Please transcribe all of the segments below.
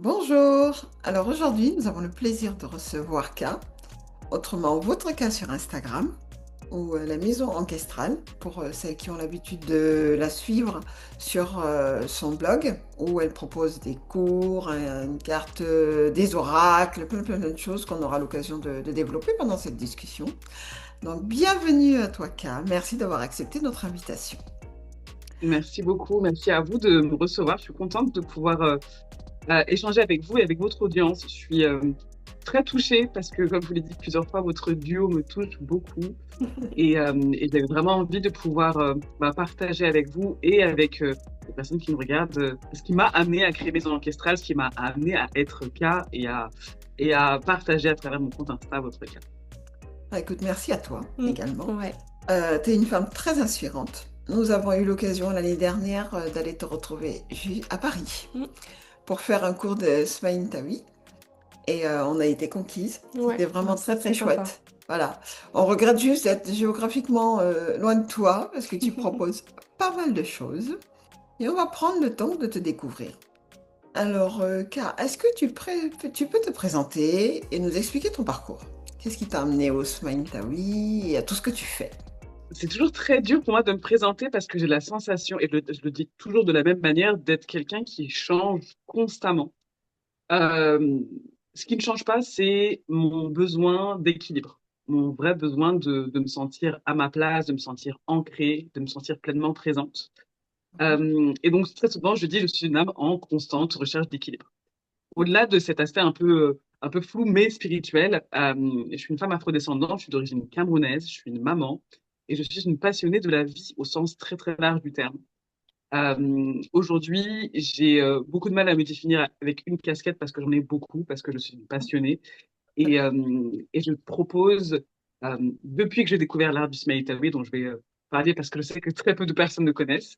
Bonjour. Alors aujourd'hui, nous avons le plaisir de recevoir K, autrement votre K sur Instagram, ou la maison ancestrale, pour celles qui ont l'habitude de la suivre sur son blog, où elle propose des cours, une carte des oracles, plein de choses qu'on aura l'occasion de développer pendant cette discussion. Donc bienvenue à toi K, merci d'avoir accepté notre invitation. Merci beaucoup. Merci à vous de me recevoir. Je suis contente de pouvoir échanger avec vous et avec votre audience. Je suis très touchée parce que, comme je vous l'ai dit plusieurs fois, votre duo me touche beaucoup et j'ai vraiment envie de pouvoir partager avec vous et avec les personnes qui me regardent ce qui m'a amené à créer Maison Orchestrale, ce qui m'a amené à être K et à partager à travers mon compte Insta votre cas. Ah, écoute, merci à toi également. Ouais. Tu es une femme très inspirante. Nous avons eu l'occasion l'année dernière d'aller te retrouver à Paris Mm. pour faire un cours de Smaïn Tawi et on a été conquises. Ouais. C'était vraiment C'est très très sympa. chouette. Voilà. On regrette juste d'être géographiquement loin de toi parce que tu proposes pas mal de choses et on va prendre le temps de te découvrir. Alors, K, est-ce que tu peux te présenter et nous expliquer ton parcours? Qu'est-ce qui t'a amené au Smaïn Tawi et à tout ce que tu fais? C'est toujours très dur pour moi de me présenter parce que j'ai la sensation, et je le dis toujours de la même manière, d'être quelqu'un qui change constamment. Euh, Ce qui ne change pas, c'est mon besoin d'équilibre, mon vrai besoin de me sentir à ma place, de me sentir ancrée, de me sentir pleinement présente. Et donc, très souvent, je dis, je suis une âme en constante recherche d'équilibre. Au-delà de cet aspect un peu flou mais spirituel, je suis une femme afrodescendante, je suis d'origine camerounaise, je suis une maman et je suis une passionnée de la vie au sens très très large du terme. Aujourd'hui, j'ai beaucoup de mal à me définir avec une casquette parce que j'en ai beaucoup, parce que je suis une passionnée et je propose, depuis que j'ai découvert l'art du Smaï Taoui, dont je vais parler parce que je sais que très peu de personnes le connaissent,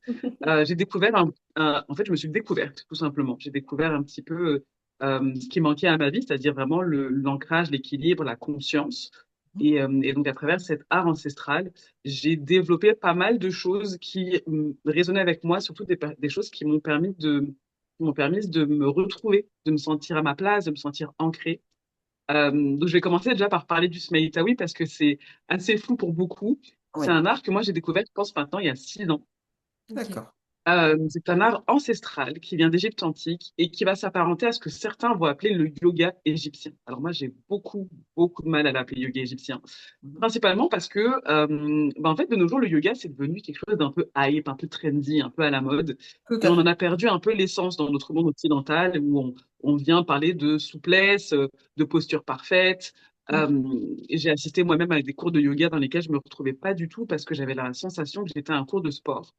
j'ai découvert, en fait, je me suis découverte, tout simplement. J'ai découvert un petit peu ce qui manquait à ma vie, c'est-à-dire vraiment l'ancrage, l'équilibre, la conscience. Et donc, à travers cet art ancestral, j'ai développé pas mal de choses qui résonnaient avec moi, surtout des choses qui m'ont permis de me retrouver, de me sentir à ma place, de me sentir ancrée. Donc, je vais commencer déjà par parler du Smaïtawi parce que c'est assez flou pour beaucoup. C'est Oui, un art que moi j'ai découvert, je pense maintenant, il y a 6 ans. Ok. d'accord. C'est un art ancestral qui vient d'Égypte antique et qui va s'apparenter à ce que certains vont appeler le yoga égyptien. Alors moi, j'ai beaucoup, beaucoup de mal à l'appeler yoga égyptien, principalement parce que, en fait, de nos jours, le yoga, c'est devenu quelque chose d'un peu hype, un peu trendy, un peu à la mode. Tout Et à on en fait. a perdu un peu l'essence dans notre monde occidental où on vient parler de souplesse, de posture parfaite. Mhm. Et j'ai assisté moi-même à des cours de yoga dans lesquels je me retrouvais pas du tout parce que j'avais la sensation que j'étais à un cours de sport.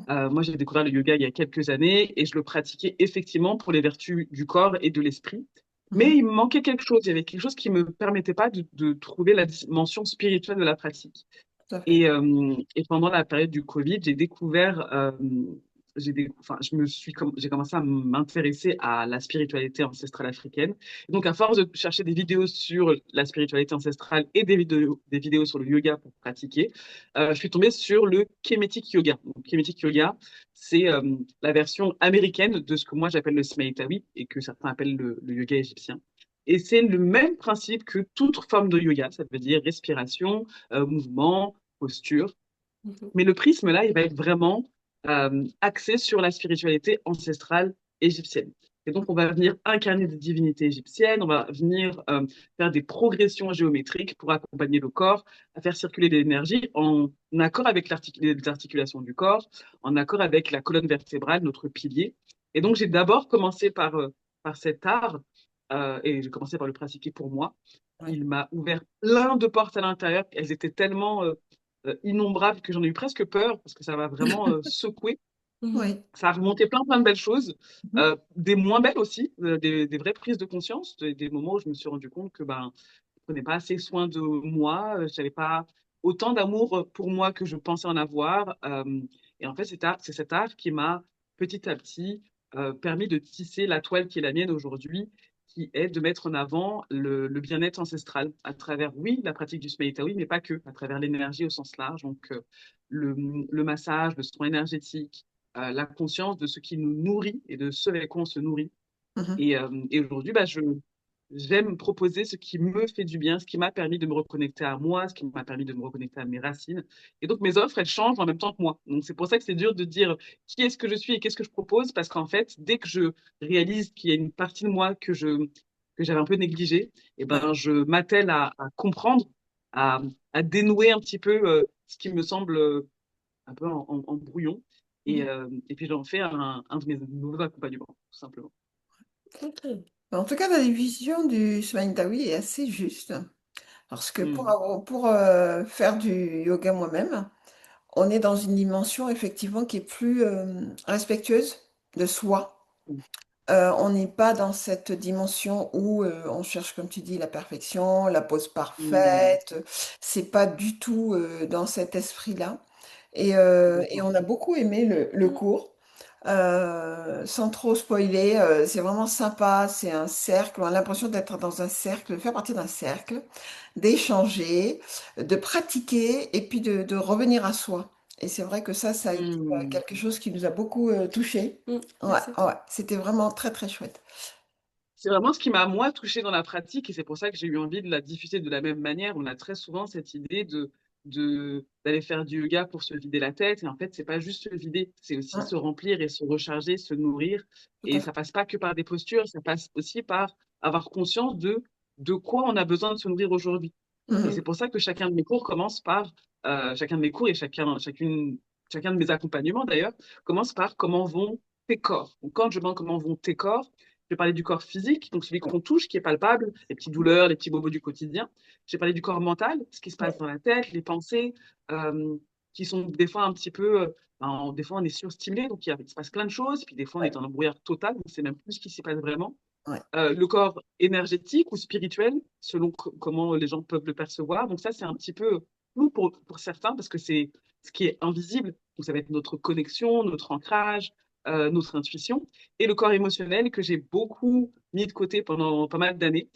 Moi, j'ai découvert le yoga il y a quelques années et je le pratiquais effectivement pour les vertus du corps et de l'esprit. Mais Mhm. il me manquait quelque chose. Il y avait quelque chose qui me permettait pas de trouver la dimension spirituelle de la pratique. Tout à fait. Et pendant la période du Covid, j'ai découvert, enfin, j'ai commencé à m'intéresser à la spiritualité ancestrale africaine. Et donc, à force de chercher des vidéos sur la spiritualité ancestrale et des vidéos sur le yoga pour pratiquer, je suis tombée sur le Kemetic Yoga. Donc, Kemetic Yoga, c'est la version américaine de ce que moi j'appelle le Smaïtawi et que certains appellent le yoga égyptien. Et c'est le même principe que toute forme de yoga, ça veut dire respiration, mouvement, posture. Mhm. Mais le prisme, là, il va être vraiment axé sur la spiritualité ancestrale égyptienne. Et donc, on va venir incarner des divinités égyptiennes, on va venir faire des progressions géométriques pour accompagner le corps, à faire circuler de l'énergie en accord avec les articulations du corps, en accord avec la colonne vertébrale, notre pilier. Et donc, j'ai d'abord commencé par cet art, et j'ai commencé par le pratiquer pour moi. Oui. Il m'a ouvert plein de portes à l'intérieur. Elles étaient tellement innombrables que j'en ai eu presque peur parce que ça m'a vraiment secoué. Mhm. Oui. Ça a remonté plein de belles choses, Mhm. des moins belles aussi, des vraies prises de conscience, des moments où je me suis rendu compte que je prenais pas assez soin de moi, je n'avais pas autant d'amour pour moi que je pensais en avoir. Et en fait, c'est cet art qui m'a petit à petit permis de tisser la toile qui est la mienne aujourd'hui, qui est de mettre en avant le bien-être ancestral à travers, oui, la pratique du Smeïtawi, mais pas que, à travers l'énergie au sens large, donc le, le massage, le soin énergétique, la conscience de ce qui nous nourrit et de ce avec quoi on se nourrit. Mhm. Et aujourd'hui, j'aime proposer ce qui me fait du bien, ce qui m'a permis de me reconnecter à moi, ce qui m'a permis de me reconnecter à mes racines. Et donc, mes offres, elles changent en même temps que moi. Donc, c'est pour ça que c'est dur de dire qui est-ce que je suis et qu'est-ce que je propose, parce qu'en fait, dès que je réalise qu'il y a une partie de moi que j'avais un peu négligée, et Ouais. ben, je m'attelle à comprendre, à, à dénouer un petit peu ce qui me semble un peu en brouillon. Mhm. Et puis, j'en fais un de mes nouveaux accompagnements, tout simplement. Ok. En tout cas, la division du Smaïdawi est assez juste. Parce que Mm, pour faire du yoga moi-même, on est dans une dimension effectivement qui est plus respectueuse de soi. mm, On n'est pas dans cette dimension où on cherche, comme tu dis, la perfection, la pose mm, parfaite. C'est pas du tout dans cet esprit-là. Et d'accord. on a beaucoup aimé le cours. Sans trop spoiler, c'est vraiment sympa. C'est un cercle. On a l'impression d'être dans un cercle, de faire partie d'un cercle, d'échanger, de pratiquer et puis de revenir à soi. Et c'est vrai que ça a été Mm. quelque chose qui nous a beaucoup touchés. Ouais, ouais, c'était vraiment très très chouette. C'est vraiment ce qui m'a, moi, touchée dans la pratique, et c'est pour ça que j'ai eu envie de la diffuser de la même manière. On a très souvent cette idée d'aller faire du yoga pour se vider la tête, et en fait, c'est pas juste se vider, c'est aussi Ouais, se remplir et se recharger, se nourrir. tout Et à fait. ça passe pas que par des postures, ça passe aussi par avoir conscience de quoi on a besoin de se nourrir aujourd'hui. Et c'est Mhm. pour ça que chacun de mes cours commence par, chacun de mes cours et chacun de mes accompagnements d'ailleurs, commence par comment vont tes corps. Donc, quand je demande comment vont tes corps, je vais parler du corps physique, donc celui qu'on touche, qui est palpable, les petits douleurs, les petits bobos du quotidien. J'ai parlé du corps mental, ce qui se passe dans la tête, les pensées, euh, qui sont des fois un petit peu, des fois on est surstimulé, donc il se passe plein de choses, puis des fois on est Ouais, en brouillard total, donc c'est même plus ce qui s'y passe vraiment. ouais, Le corps énergétique ou spirituel, selon comment les gens peuvent le percevoir. Donc ça, c'est un petit peu flou pour certains parce que c'est ce qui est invisible. Donc ça va être notre connexion, notre ancrage, notre intuition. Et le corps émotionnel que j'ai beaucoup mis de côté pendant pas mal d'années.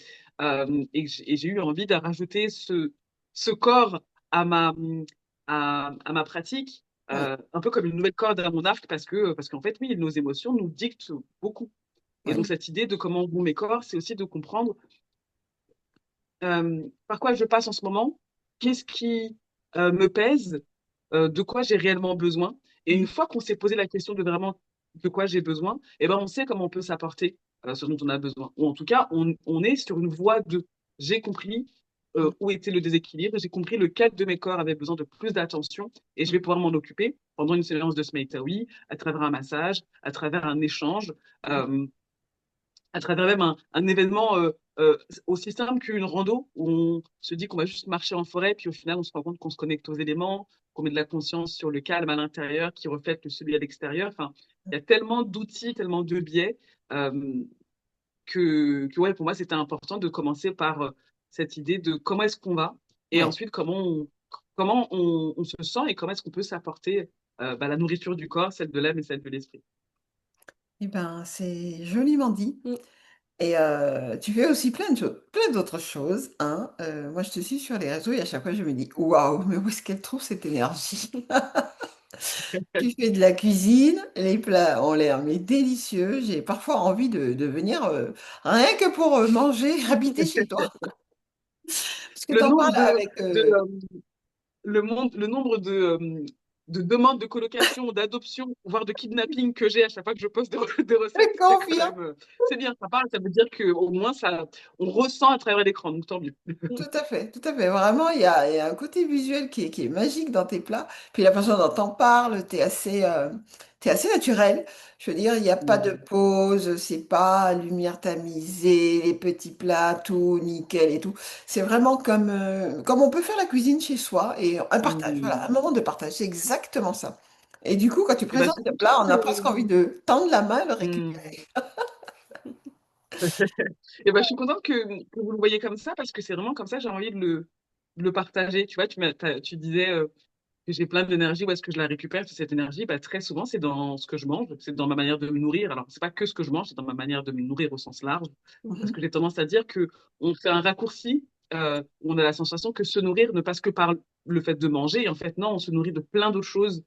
Et j'ai eu envie de rajouter ce corps à à ma pratique, ouais, un peu comme une nouvelle corde à mon arc parce qu'en fait, oui, nos émotions nous dictent beaucoup. Et donc, ouais, cette idée de comment vont mes corps, c'est aussi de comprendre par quoi je passe en ce moment, qu'est-ce qui me pèse, de quoi j'ai réellement besoin. Et une mhm. fois qu'on s'est posé la question de vraiment de quoi j'ai besoin, eh ben, on sait comment on peut s'apporter ce dont on a besoin. Ou en tout cas, on est sur une voie de j'ai compris où était le déséquilibre, j'ai compris lequel de mes corps avait besoin de plus d'attention et je vais pouvoir m'en occuper pendant une séance de Smeitaoui, à travers un massage, à travers un échange. euh, à travers même un événement aussi simple qu'une rando où on se dit qu'on va juste marcher en forêt, puis au final, on se rend compte qu'on se connecte aux éléments, qu'on met de la conscience sur le calme à l'intérieur qui reflète celui à l'extérieur. Enfin, il y a tellement d'outils, tellement de biais euh, ouais, pour moi, c'était important de commencer par cette idée de comment est-ce qu'on va et Ouais. ensuite comment on se sent et comment est-ce qu'on peut s'apporter la nourriture du corps, celle de l'âme et celle de l'esprit. Eh ben, c'est joliment dit. Et tu fais aussi plein de choses, plein d'autres choses, hein. Moi, je te suis sur les réseaux et à chaque fois, je me dis, waouh, mais où est-ce qu'elle trouve cette énergie? Tu fais de la cuisine, les plats ont l'air mais délicieux. J'ai parfois envie de venir rien que pour manger, habiter chez toi. Parce que Le tu en nombre parles avec... de, le nombre de demandes de colocation, d'adoption, voire de kidnapping que j'ai à chaque fois que je poste des je recettes, c'est quand confirme. même, c'est bien, ça parle, ça veut dire qu'au moins on ressent à travers l'écran, donc tant mieux. Tout à fait, tout à fait. Vraiment, il y a un côté visuel qui est magique dans tes plats. Puis la façon dont t'en parles, t'es assez naturel. Je veux dire, il n'y a pas de Mm. pause, c'est pas lumière tamisée, les petits plats, tout nickel et tout. C'est vraiment comme on peut faire la cuisine chez soi et un partage, voilà, un Mm. moment de partage. C'est exactement ça. Et du coup, quand tu Et ben, je présentes suis le plat, contente on a presque envie de tendre la main et le Mm. récupérer. Et ben, je suis contente que vous le voyez comme ça, parce que c'est vraiment comme ça, j'ai envie de le partager. Tu vois, tu disais que j'ai plein d'énergie, où est-ce que je la récupère, cette énergie? Bah, très souvent, c'est dans ce que je mange, c'est dans ma manière de me nourrir. Alors, c'est pas que ce que je mange, c'est dans ma manière de me nourrir au sens large, parce que Mhm. j'ai tendance à dire que on fait un raccourci, où on a la sensation que se nourrir ne passe que par le fait de manger. Et en fait, non, on se nourrit de plein d'autres choses.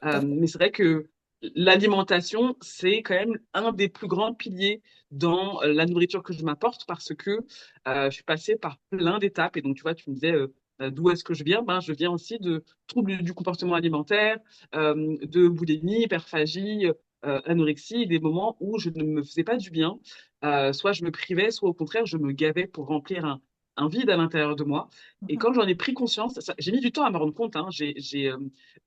Tout à fait. Mais c'est vrai que l'alimentation, c'est quand même un des plus grands piliers dans la nourriture que je m'apporte parce que je suis passée par plein d'étapes. Et donc, tu vois, tu me disais d'où est-ce que je viens? Ben, je viens aussi de troubles du comportement alimentaire, de boulimie, hyperphagie, anorexie, des moments où je ne me faisais pas du bien. Soit je me privais, soit au contraire, je me gavais pour remplir un vide à l'intérieur de moi. Et Mhm. quand j'en ai pris conscience, j'ai mis du temps à me rendre compte. Hein,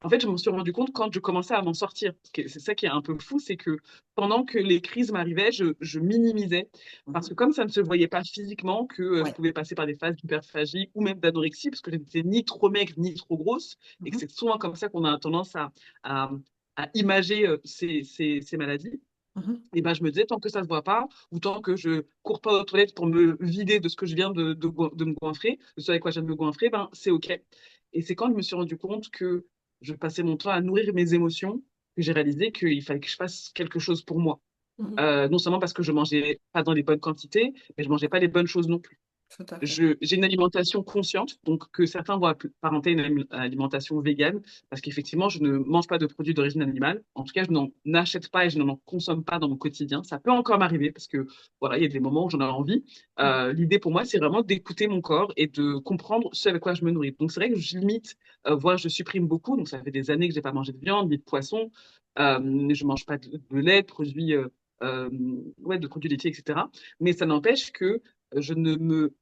en fait, je m'en suis rendu compte quand je commençais à m'en sortir. C'est ça qui est un peu fou, c'est que pendant que les crises m'arrivaient, je minimisais. Parce que Mhm. comme ça ne se voyait pas physiquement, que je Ouais. pouvais passer par des phases d'hyperphagie ou même d'anorexie, parce que je n'étais ni trop maigre ni trop grosse, et que Mhm. c'est souvent comme ça qu'on a tendance à, à imager ces maladies. Mhm. Et ben, je me disais, tant que ça se voit pas, ou tant que je cours pas aux toilettes pour me vider de ce que je viens de me goinfrer, de ce avec quoi je viens de me goinfrer, ben, c'est OK. Et c'est quand je me suis rendu compte que je passais mon temps à nourrir mes émotions que j'ai réalisé qu'il fallait que je fasse quelque chose pour moi. Mhm. Non seulement parce que je mangeais pas dans les bonnes quantités, mais je mangeais pas les bonnes choses non plus. Tout à fait. J'ai une alimentation consciente, donc que certains vont apparenter une alimentation végane, parce qu'effectivement, je ne mange pas de produits d'origine animale. En tout cas, je n'en achète pas et je n'en consomme pas dans mon quotidien. Ça peut encore m'arriver parce que voilà, il y a des moments où j'en ai envie. Mhm. L'idée pour moi, c'est vraiment d'écouter mon corps et de comprendre ce avec quoi je me nourris. Donc c'est vrai que je limite, voire je supprime beaucoup. Donc ça fait des années que j'ai pas mangé de viande ni de poisson. Je mange pas de lait, de produits, euh, ouais, de produits laitiers, etc. Mais ça n'empêche que je ne me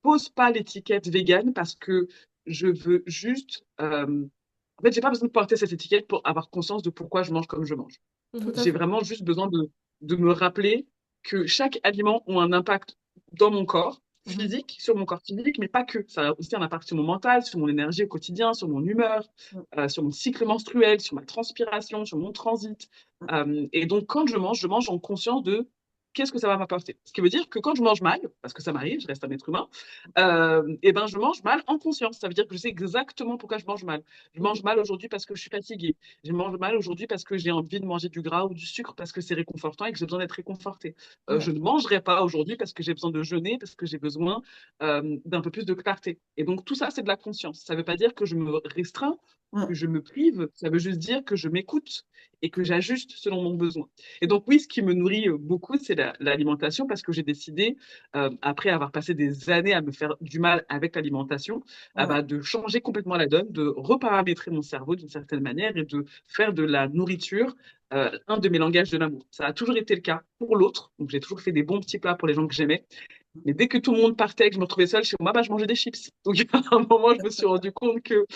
pose pas l'étiquette végane parce que je veux juste. En fait, j'ai pas besoin de porter cette étiquette pour avoir conscience de pourquoi je mange comme je mange. Tout Mhm. à J'ai fait. vraiment juste besoin de me rappeler que chaque aliment a un impact dans mon corps Mhm. physique, sur mon corps physique, mais pas que. Ça a aussi un impact sur mon mental, sur mon énergie au quotidien, sur mon humeur, sur mon cycle menstruel, sur ma transpiration, sur mon transit. Et donc, quand je mange en conscience de qu'est-ce que ça va m'apporter. Ce qui veut dire que quand je mange mal, parce que ça m'arrive, je reste un être humain, et ben je mange mal en conscience. Ça veut dire que je sais exactement pourquoi je mange mal. Je Mhm. mange mal aujourd'hui parce que je suis fatiguée. Je mange mal aujourd'hui parce que j'ai envie de manger du gras ou du sucre parce que c'est réconfortant et que j'ai besoin d'être réconforté. Ouais. Je ne mangerai pas aujourd'hui parce que j'ai besoin de jeûner, parce que j'ai besoin d'un peu plus de clarté. Et donc tout ça, c'est de la conscience. Ça ne veut pas dire que je me restreins, que Ouais. je me prive. Ça veut juste dire que je m'écoute et que j'ajuste selon mon besoin. Et donc oui, ce qui me nourrit beaucoup, c'est l'alimentation parce que j'ai décidé, après avoir passé des années à me faire du mal avec l'alimentation, Ouais. bah, de changer complètement la donne, de reparamétrer mon cerveau d'une certaine manière et de faire de la nourriture un de mes langages de l'amour. Ça a toujours été le cas pour l'autre, donc j'ai toujours fait des bons petits plats pour les gens que j'aimais. Mais dès que tout le monde partait, que je me retrouvais seule chez moi, bah, je mangeais des chips. Donc à un moment, je me suis rendu compte que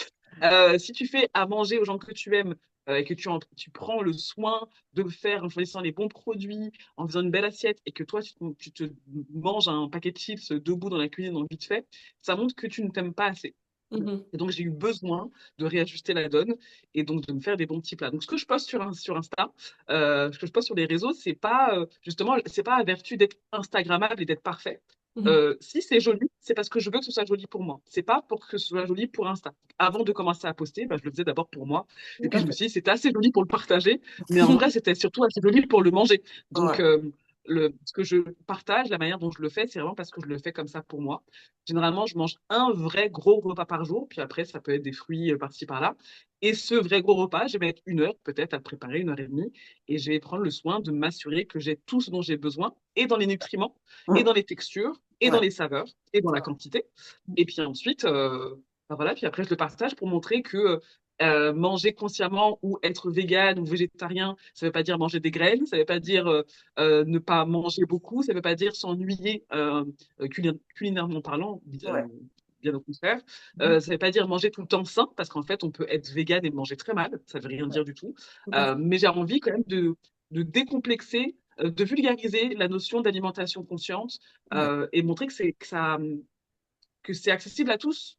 si tu fais à manger aux gens que tu aimes et que tu prends le soin de le faire en choisissant les bons produits, en faisant une belle assiette et que toi, tu te manges un paquet de chips debout dans la cuisine en vite fait, ça montre que tu ne t'aimes pas assez. Mhm. Et donc, j'ai eu besoin de réajuster la donne et donc de me faire des bons petits plats. Donc, ce que je poste sur Insta, ce que je poste sur les réseaux, c'est pas, justement, c'est pas à vertu d'être Instagrammable et d'être parfait. Mhm. Si c'est joli, c'est parce que je veux que ce soit joli pour moi. C'est pas pour que ce soit joli pour Insta. Avant de commencer à poster, bah, je le faisais d'abord pour moi. Et Tout puis, à je me fait. suis dit, c'était assez joli pour le partager, mais en vrai, c'était surtout assez joli pour le manger. Donc, Ouais. ce que je partage, la manière dont je le fais, c'est vraiment parce que je le fais comme ça pour moi. Généralement, je mange un vrai gros repas par jour, puis après, ça peut être des fruits par-ci par-là. Et ce vrai gros repas, je vais mettre une heure peut-être à le préparer, une heure et demie, et je vais prendre le soin de m'assurer que j'ai tout ce dont j'ai besoin, et dans les nutriments, et Mm. dans les textures, et dans Ouais. les saveurs, et dans la quantité. Et puis ensuite, ben voilà, puis après, je le partage pour montrer que manger consciemment ou être vegan ou végétarien, ça ne veut pas dire manger des graines, ça ne veut pas dire ne pas manger beaucoup, ça ne veut pas dire s'ennuyer culinairement parlant, Ouais. bien au contraire. Mhm. Ça ne veut pas dire manger tout le temps sain, parce qu'en fait, on peut être vegan et manger très mal, ça ne veut rien Ouais. dire du tout. Tout à fait. Mais j'ai envie quand même de décomplexer, de vulgariser la notion d'alimentation consciente Ouais. et montrer que c'est accessible à tous,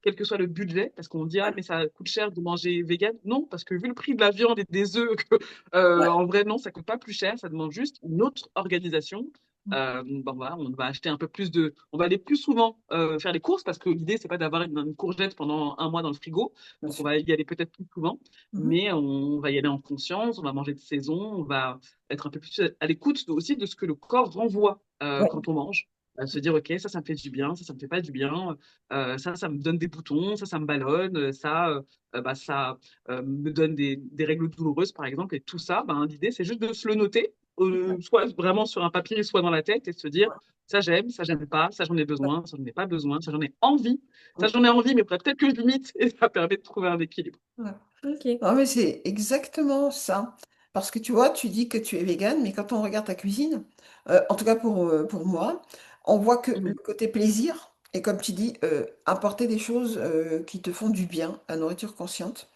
quel que soit le budget, parce qu'on dit, ah, Ouais. mais ça coûte cher de manger vegan. Non, parce que vu le prix de la viande et des œufs, Ouais. en vrai, non, ça coûte pas plus cher, ça demande juste une autre organisation. Mm. Bon, voilà, on va acheter un peu plus on va aller plus souvent faire les courses parce que l'idée c'est pas d'avoir une courgette pendant un mois dans le frigo, Bien donc on sûr. va y aller peut-être plus souvent, Mhm. mais on va y aller en conscience, on va manger de saison, on va être un peu plus à l'écoute aussi de ce que le corps renvoie Ouais. quand on mange. Se dire, OK, ça me fait du bien, ça me fait pas du bien, ça me donne des boutons, ça me ballonne, ça me donne des règles douloureuses, par exemple, et tout ça, ben, l'idée, c'est juste de se le noter, soit vraiment sur un papier, soit dans la tête, et de se dire, ça j'aime pas, ça j'en ai besoin, ça j'en ai pas besoin, ça j'en ai envie, ça j'en ai envie, mais peut-être que je limite, et ça permet de trouver un équilibre. Ouais. Ok. Non, mais c'est exactement ça. Parce que tu vois, tu dis que tu es végane, mais quand on regarde ta cuisine, en tout cas pour moi, on voit que le Mhm. côté plaisir, et comme tu dis, apporter des choses qui te font du bien, la nourriture consciente.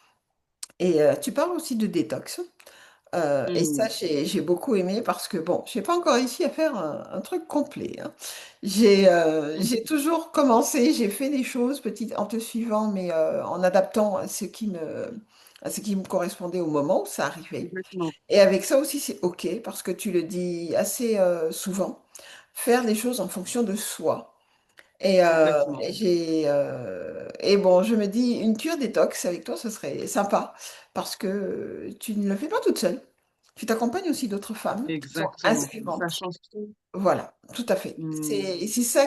Et tu parles aussi de détox. Et ça, Mhm. j'ai beaucoup aimé parce que, bon, j'ai pas encore réussi à faire un truc complet, hein. J'ai Mhm. toujours commencé, j'ai fait des choses petites en te suivant, mais en adaptant à ce qui me correspondait au moment où ça arrivait. Exactement, Et avec ça aussi, c'est OK parce que tu le dis assez souvent, faire des choses en fonction de soi. exactement, Et bon, je me dis, une cure détox avec toi, ce serait sympa parce que tu ne le fais pas toute seule. Tu t'accompagnes aussi d'autres femmes qui sont exactement. Ça inspirantes. change tout. Voilà, tout à fait. Mhm. C'est ça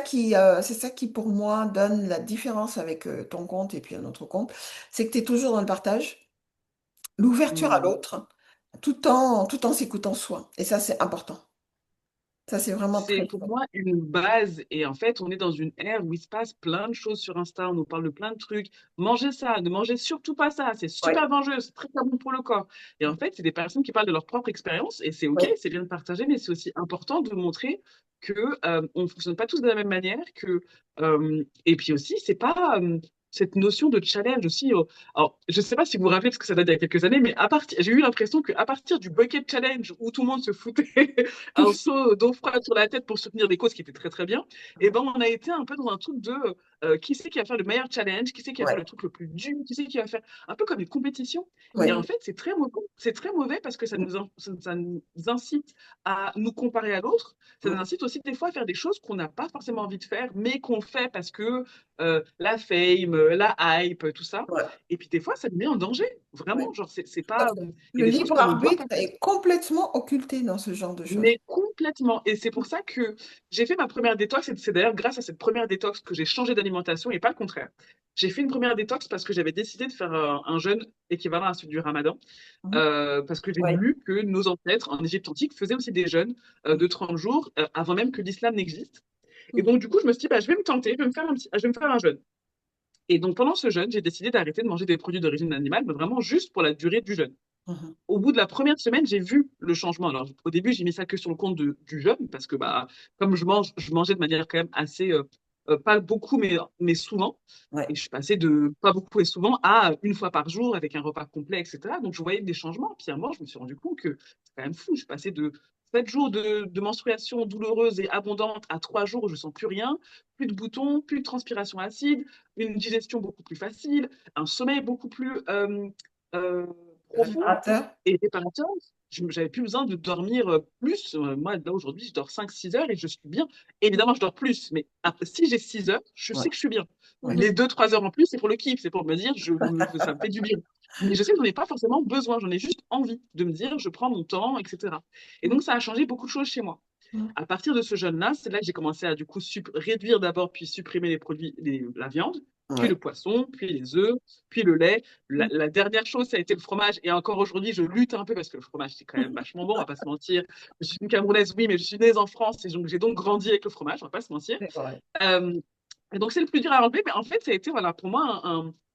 qui, pour moi, donne la différence avec ton compte et puis un autre compte. C'est que tu es toujours dans le partage, l'ouverture à Mhm. l'autre, tout en s'écoutant soi. Et ça, c'est important. Ça, c'est vraiment C'est très pour fort. moi une base. Et en fait, on est dans une ère où il se passe plein de choses sur Insta. On nous parle de plein de trucs. Mangez ça, ne mangez surtout pas ça. C'est Oui, super dangereux, c'est très pas bon pour le corps. Et en fait, c'est des personnes qui parlent de leur propre expérience. Et c'est OK, oui, c'est bien de partager, mais c'est aussi important de montrer que on ne fonctionne pas tous de la même manière. Et puis aussi, c'est pas cette notion de challenge aussi. Alors, je sais pas si vous vous rappelez, parce que ça date d'il y a quelques années, mais j'ai eu l'impression qu'à partir du bucket challenge où tout le monde se foutait un seau d'eau froide sur la tête pour soutenir des causes qui étaient très très bien, et ben on a été un peu dans un truc de qui c'est qui va faire le meilleur challenge, qui c'est qui va faire le oui, truc le plus dur, qui c'est qui va faire un peu comme une compétition. Et en oui. fait, c'est très mauvais parce que ça nous incite à nous comparer à l'autre. Ça nous incite aussi des fois à faire des choses qu'on n'a pas forcément envie de faire, mais qu'on fait parce que la fame, la hype, tout ça. Oui. Et puis des fois, ça nous met en danger, Oui, vraiment. Genre, c'est tout à pas. fait. Il y a Le des choses libre qu'on ne doit arbitre pas faire. est complètement occulté dans ce genre de choses. Mais complètement. Et c'est pour ça que j'ai fait ma première détox. Et c'est d'ailleurs grâce à cette première détox que j'ai changé d'alimentation et pas le contraire. J'ai fait une première détox parce que j'avais décidé de faire un jeûne équivalent à celui du Ramadan. Mhm. Parce que j'ai Oui. lu que nos ancêtres en Égypte antique faisaient aussi des jeûnes de 30 jours avant même que l'islam n'existe. Et Mhm. donc, du coup, je me suis dit, bah, je vais me tenter, je vais me faire un jeûne. Et donc, pendant ce jeûne, j'ai décidé d'arrêter de manger des produits d'origine animale, mais vraiment juste pour la durée du jeûne. Mhm. Au bout de la première semaine, j'ai vu le changement. Alors, au début, j'ai mis ça que sur le compte du jeûne, parce que bah, comme je mangeais de manière quand même assez, pas beaucoup, mais souvent. Ouais. Et je suis passée de pas beaucoup et souvent à une fois par jour avec un repas complet, etc. Donc, je voyais des changements. Puis à un moment, je me suis rendu compte que c'est quand même fou. Je suis passée de 7 jours de menstruation douloureuse et abondante à 3 jours où je sens plus rien, plus de boutons, plus de transpiration acide, une digestion beaucoup plus facile, un sommeil beaucoup plus euh, profond Réparateur. et réparateur. J'avais plus besoin de dormir plus. Moi, là, aujourd'hui, je dors 5 6 heures et je suis bien. Évidemment, je dors plus, mais si j'ai 6 heures, je Ouais. sais que je suis bien. Ouais. Les 2 3 heures en plus, c'est pour le kiff, c'est pour me dire, ça me fait du bien. Mais je sais que j'en ai pas forcément besoin, j'en ai juste envie de me dire, je prends mon temps, etc. Et donc, ça a changé beaucoup de choses chez moi. Mhm. À partir de ce jeûne-là, c'est là que j'ai commencé à du coup réduire d'abord, puis supprimer les produits, la viande, puis Ouais. le poisson, puis les œufs, puis le lait. La, Mhm. la dernière chose, ça a été le fromage. Et encore aujourd'hui, je lutte un peu parce que le fromage, c'est quand même vachement bon, on va pas se mentir. Je suis une Camerounaise, oui, mais je suis née en France et donc j'ai donc grandi avec le fromage, on va pas se mentir. C'est vrai. Euh, et donc, c'est le plus dur à enlever, mais en fait, ça a été voilà, pour moi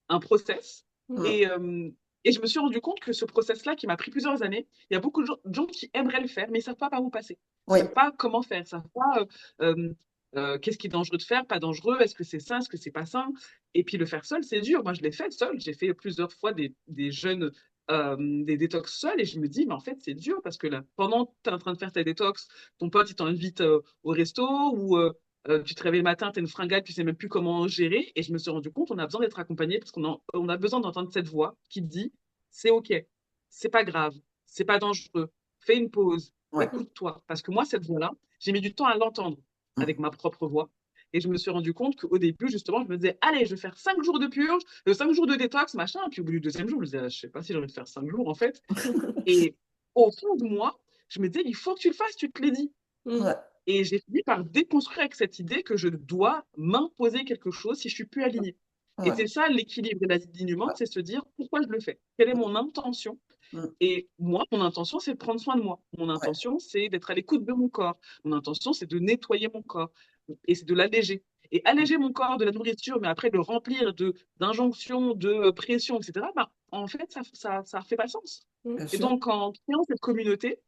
un process. Mhm. Et, euh, et je me suis rendu compte que ce process-là, qui m'a pris plusieurs années, il y a beaucoup de gens qui aimeraient le faire, mais ils ne savent pas par où passer. Ils ne Oui. savent pas comment faire, ils ne savent pas qu'est-ce qui est dangereux de faire, pas dangereux, est-ce que c'est sain, est-ce que c'est pas sain. Et puis le faire seul, c'est dur. Moi, je l'ai fait seul. J'ai fait plusieurs fois des jeûnes, des détox seuls, et je me dis, mais en fait, c'est dur parce que là, pendant que tu es en train de faire ta détox, ton pote, il t'invite au resto ou tu te réveilles le matin, tu es une fringale, tu sais même plus comment gérer. Et je me suis rendu compte, on a besoin d'être accompagné parce on a besoin d'entendre cette voix qui te dit, c'est OK, c'est pas grave, c'est pas dangereux, fais une pause, Ouais. écoute-toi. Parce que moi, cette voix-là, j'ai mis du temps à l'entendre avec Mhm. ma propre voix. Et je me suis rendu compte qu'au début, justement, je me disais, allez, je vais faire 5 jours de purge, 5 jours de détox, machin. Puis au bout du deuxième jour, je me disais, je sais pas si j'ai envie de faire 5 jours, en fait. Et au fond de moi, je me disais, il faut que tu le fasses, tu te l'es dit. Mm. Ouais. Et j'ai fini par déconstruire avec cette idée que je dois m'imposer quelque chose si je suis plus alignée. Et Ouais, c'est ça l'équilibre et l'alignement, ouais. c'est se dire pourquoi je le fais, quelle est mon intention. Mm. Et moi, mon intention, c'est de prendre soin de moi. Mon Ouais, intention, c'est d'être à l'écoute de mon corps. Mon intention, c'est de nettoyer mon corps et c'est de l'alléger. Et alléger mon corps de la nourriture, mais après le remplir de d'injonctions, de pression, etc., bah, en fait, ça fait pas sens. Mm. bien Et sûr. donc, en créant cette communauté,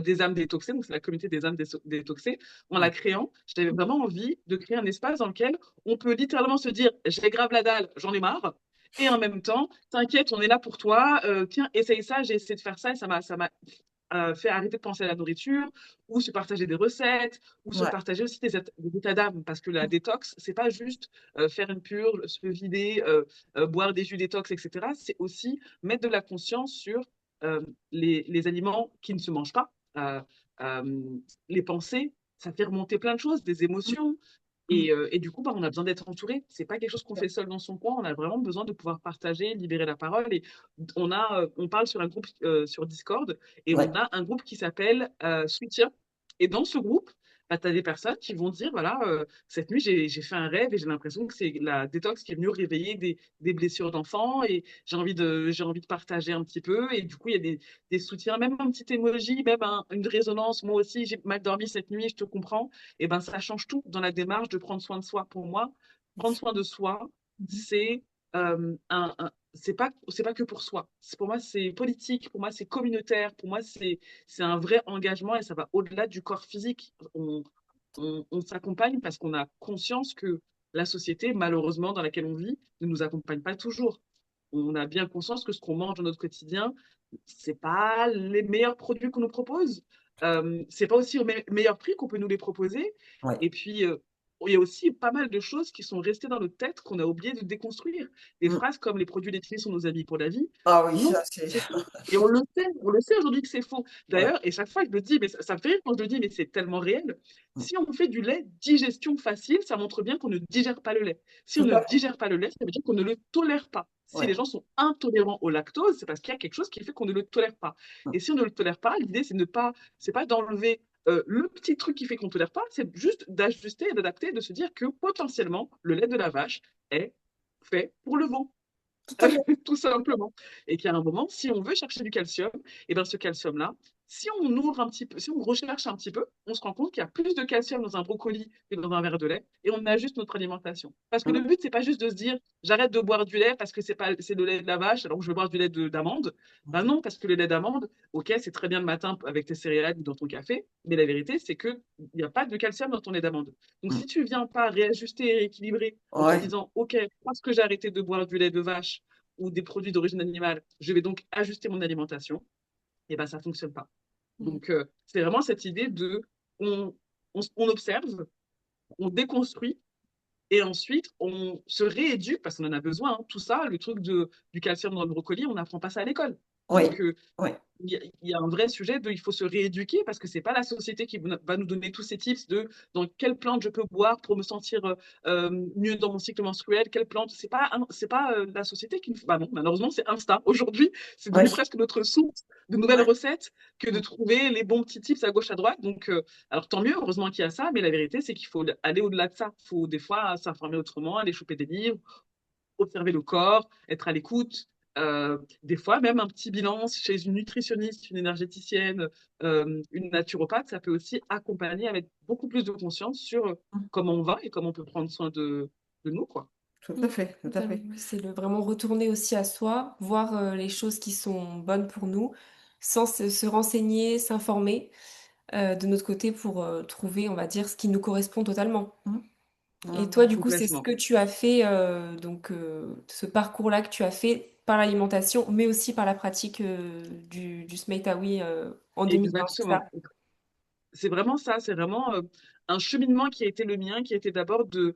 des âmes détoxées, donc c'est la communauté des âmes détoxées. En Ouais, la créant, j'avais vraiment envie de créer un espace dans lequel on peut littéralement se dire j'ai grave la dalle, j'en ai marre. Et en même temps, t'inquiète, on est là pour toi. Tiens, essaye ça, j'ai essayé de faire ça et ça m'a fait arrêter de penser à la nourriture, ou se partager des recettes, ou se ouais, partager aussi des états d'âme, parce que la détox, c'est pas juste faire une purge, se vider, boire des jus détox, etc. C'est aussi mettre de la conscience sur les aliments qui ne se mangent pas, euh, euh, les pensées, ça fait remonter plein de choses, des émotions. mm, Et du coup, bah, on a besoin d'être entouré. C'est pas quelque chose qu'on fait seul dans son coin. On a vraiment besoin de pouvoir partager, libérer la parole. Et on parle sur un groupe sur Discord et on ouais, a un groupe qui s'appelle Soutien. Et dans ce groupe, bah, tu as des personnes qui vont dire, voilà, cette nuit, j'ai fait un rêve et j'ai l'impression que c'est la détox qui est venue réveiller des blessures d'enfants et j'ai envie de partager un petit peu. Et du coup, il y a des soutiens, même un petit emoji, même une résonance. Moi aussi, j'ai mal dormi cette nuit, je te comprends. Et ben, ça change tout dans la démarche de prendre soin de soi. Pour moi, prendre soin de soi, Mhm. c'est c'est pas que pour soi. Pour moi, c'est politique. Pour moi, c'est communautaire. Pour moi, c'est un vrai engagement et ça va au-delà du corps physique. On s'accompagne parce qu'on a conscience que la société, malheureusement, dans laquelle on vit, ne nous accompagne pas toujours. On a bien conscience que ce qu'on mange dans notre quotidien, c'est pas les meilleurs produits qu'on nous propose. C'est pas aussi au meilleur prix qu'on peut nous les proposer. ouais. Et puis, il y a aussi pas mal de choses qui sont restées dans notre tête qu'on a oublié de déconstruire. Des Mm. phrases comme les produits laitiers sont nos amis pour la vie. Ah oui, Non, ça c'est. c'est faux. Et on le sait aujourd'hui que c'est faux. Ouais. D'ailleurs, et chaque fois je le dis, mais ça me fait rire quand je le dis, mais c'est tellement réel. Mm. Si on fait du lait digestion facile, ça montre bien qu'on ne digère pas le lait. Si on Tout ne à fait. digère pas le lait, ça veut dire qu'on ne le tolère pas. Si les Ouais. gens sont intolérants au lactose, c'est parce qu'il y a quelque chose qui fait qu'on ne le tolère pas. Mm. Et si on ne le tolère pas, l'idée c'est pas d'enlever le petit truc qui fait qu'on ne tolère pas, c'est juste d'ajuster et d'adapter, de se dire que potentiellement le lait de la vache est fait pour le veau. Tout à fait. Tout simplement. Et qu'il y a un moment, si on veut chercher du calcium, et bien ce calcium-là, si on ouvre un petit peu, si on recherche un petit peu, on se rend compte qu'il y a plus de calcium dans un brocoli que dans un verre de lait, et on ajuste notre alimentation. Parce que le Mm. but, c'est pas juste de se dire, j'arrête de boire du lait parce que c'est le lait de la vache, alors que je veux boire du lait d'amande. Ben non, parce que le lait d'amande, ok, c'est très bien le matin avec tes céréales ou dans ton café, mais la vérité, c'est que il n'y a pas de calcium dans ton lait d'amande. Donc Mm. si tu viens pas réajuster et rééquilibrer en te Ouais. disant, ok, parce que j'ai arrêté de boire du lait de vache, ou des produits d'origine animale, je vais donc ajuster mon alimentation, et ben ça fonctionne pas. Mhm. Donc c'est vraiment cette idée de on, on observe, on déconstruit et ensuite on se rééduque parce qu'on en a besoin. Hein. Tout ça, le truc du calcium dans le brocoli, on n'apprend pas ça à l'école. Oui. Donc Oui. il y a un vrai sujet de il faut se rééduquer parce que c'est pas la société qui va nous donner tous ces tips de dans quelle plante je peux boire pour me sentir mieux dans mon cycle menstruel, quelle plante. C'est pas la société qui nous. Bah non, malheureusement, c'est Insta. Aujourd'hui, c'est devenu Oui. presque notre source de nouvelles Ouais. recettes que de Mm. trouver les bons petits tips à gauche, à droite. Donc, alors tant mieux, heureusement qu'il y a ça, mais la vérité, c'est qu'il faut aller au-delà de ça. Il faut des fois s'informer autrement, aller choper des livres, observer le corps, être à l'écoute. Des fois, même un petit bilan chez une nutritionniste, une énergéticienne, une naturopathe, ça peut aussi accompagner avec beaucoup plus de conscience sur Mm. comment on va et comment on peut prendre soin de nous, quoi. Tout à Mm. fait. Tout à Totalement. fait. Oui, c'est vraiment retourner aussi à soi, voir les choses qui sont bonnes pour nous, sans se renseigner, s'informer de notre côté pour trouver, on va dire, ce qui nous correspond totalement. Mm. Et Mm. toi, du coup, c'est ce Complètement. que tu as fait, donc ce parcours-là que tu as fait par l'alimentation, mais aussi par la pratique du Smeitaoui en 2020, c'est ça? Exactement. C'est vraiment ça, c'est vraiment un cheminement qui a été le mien, qui a été d'abord de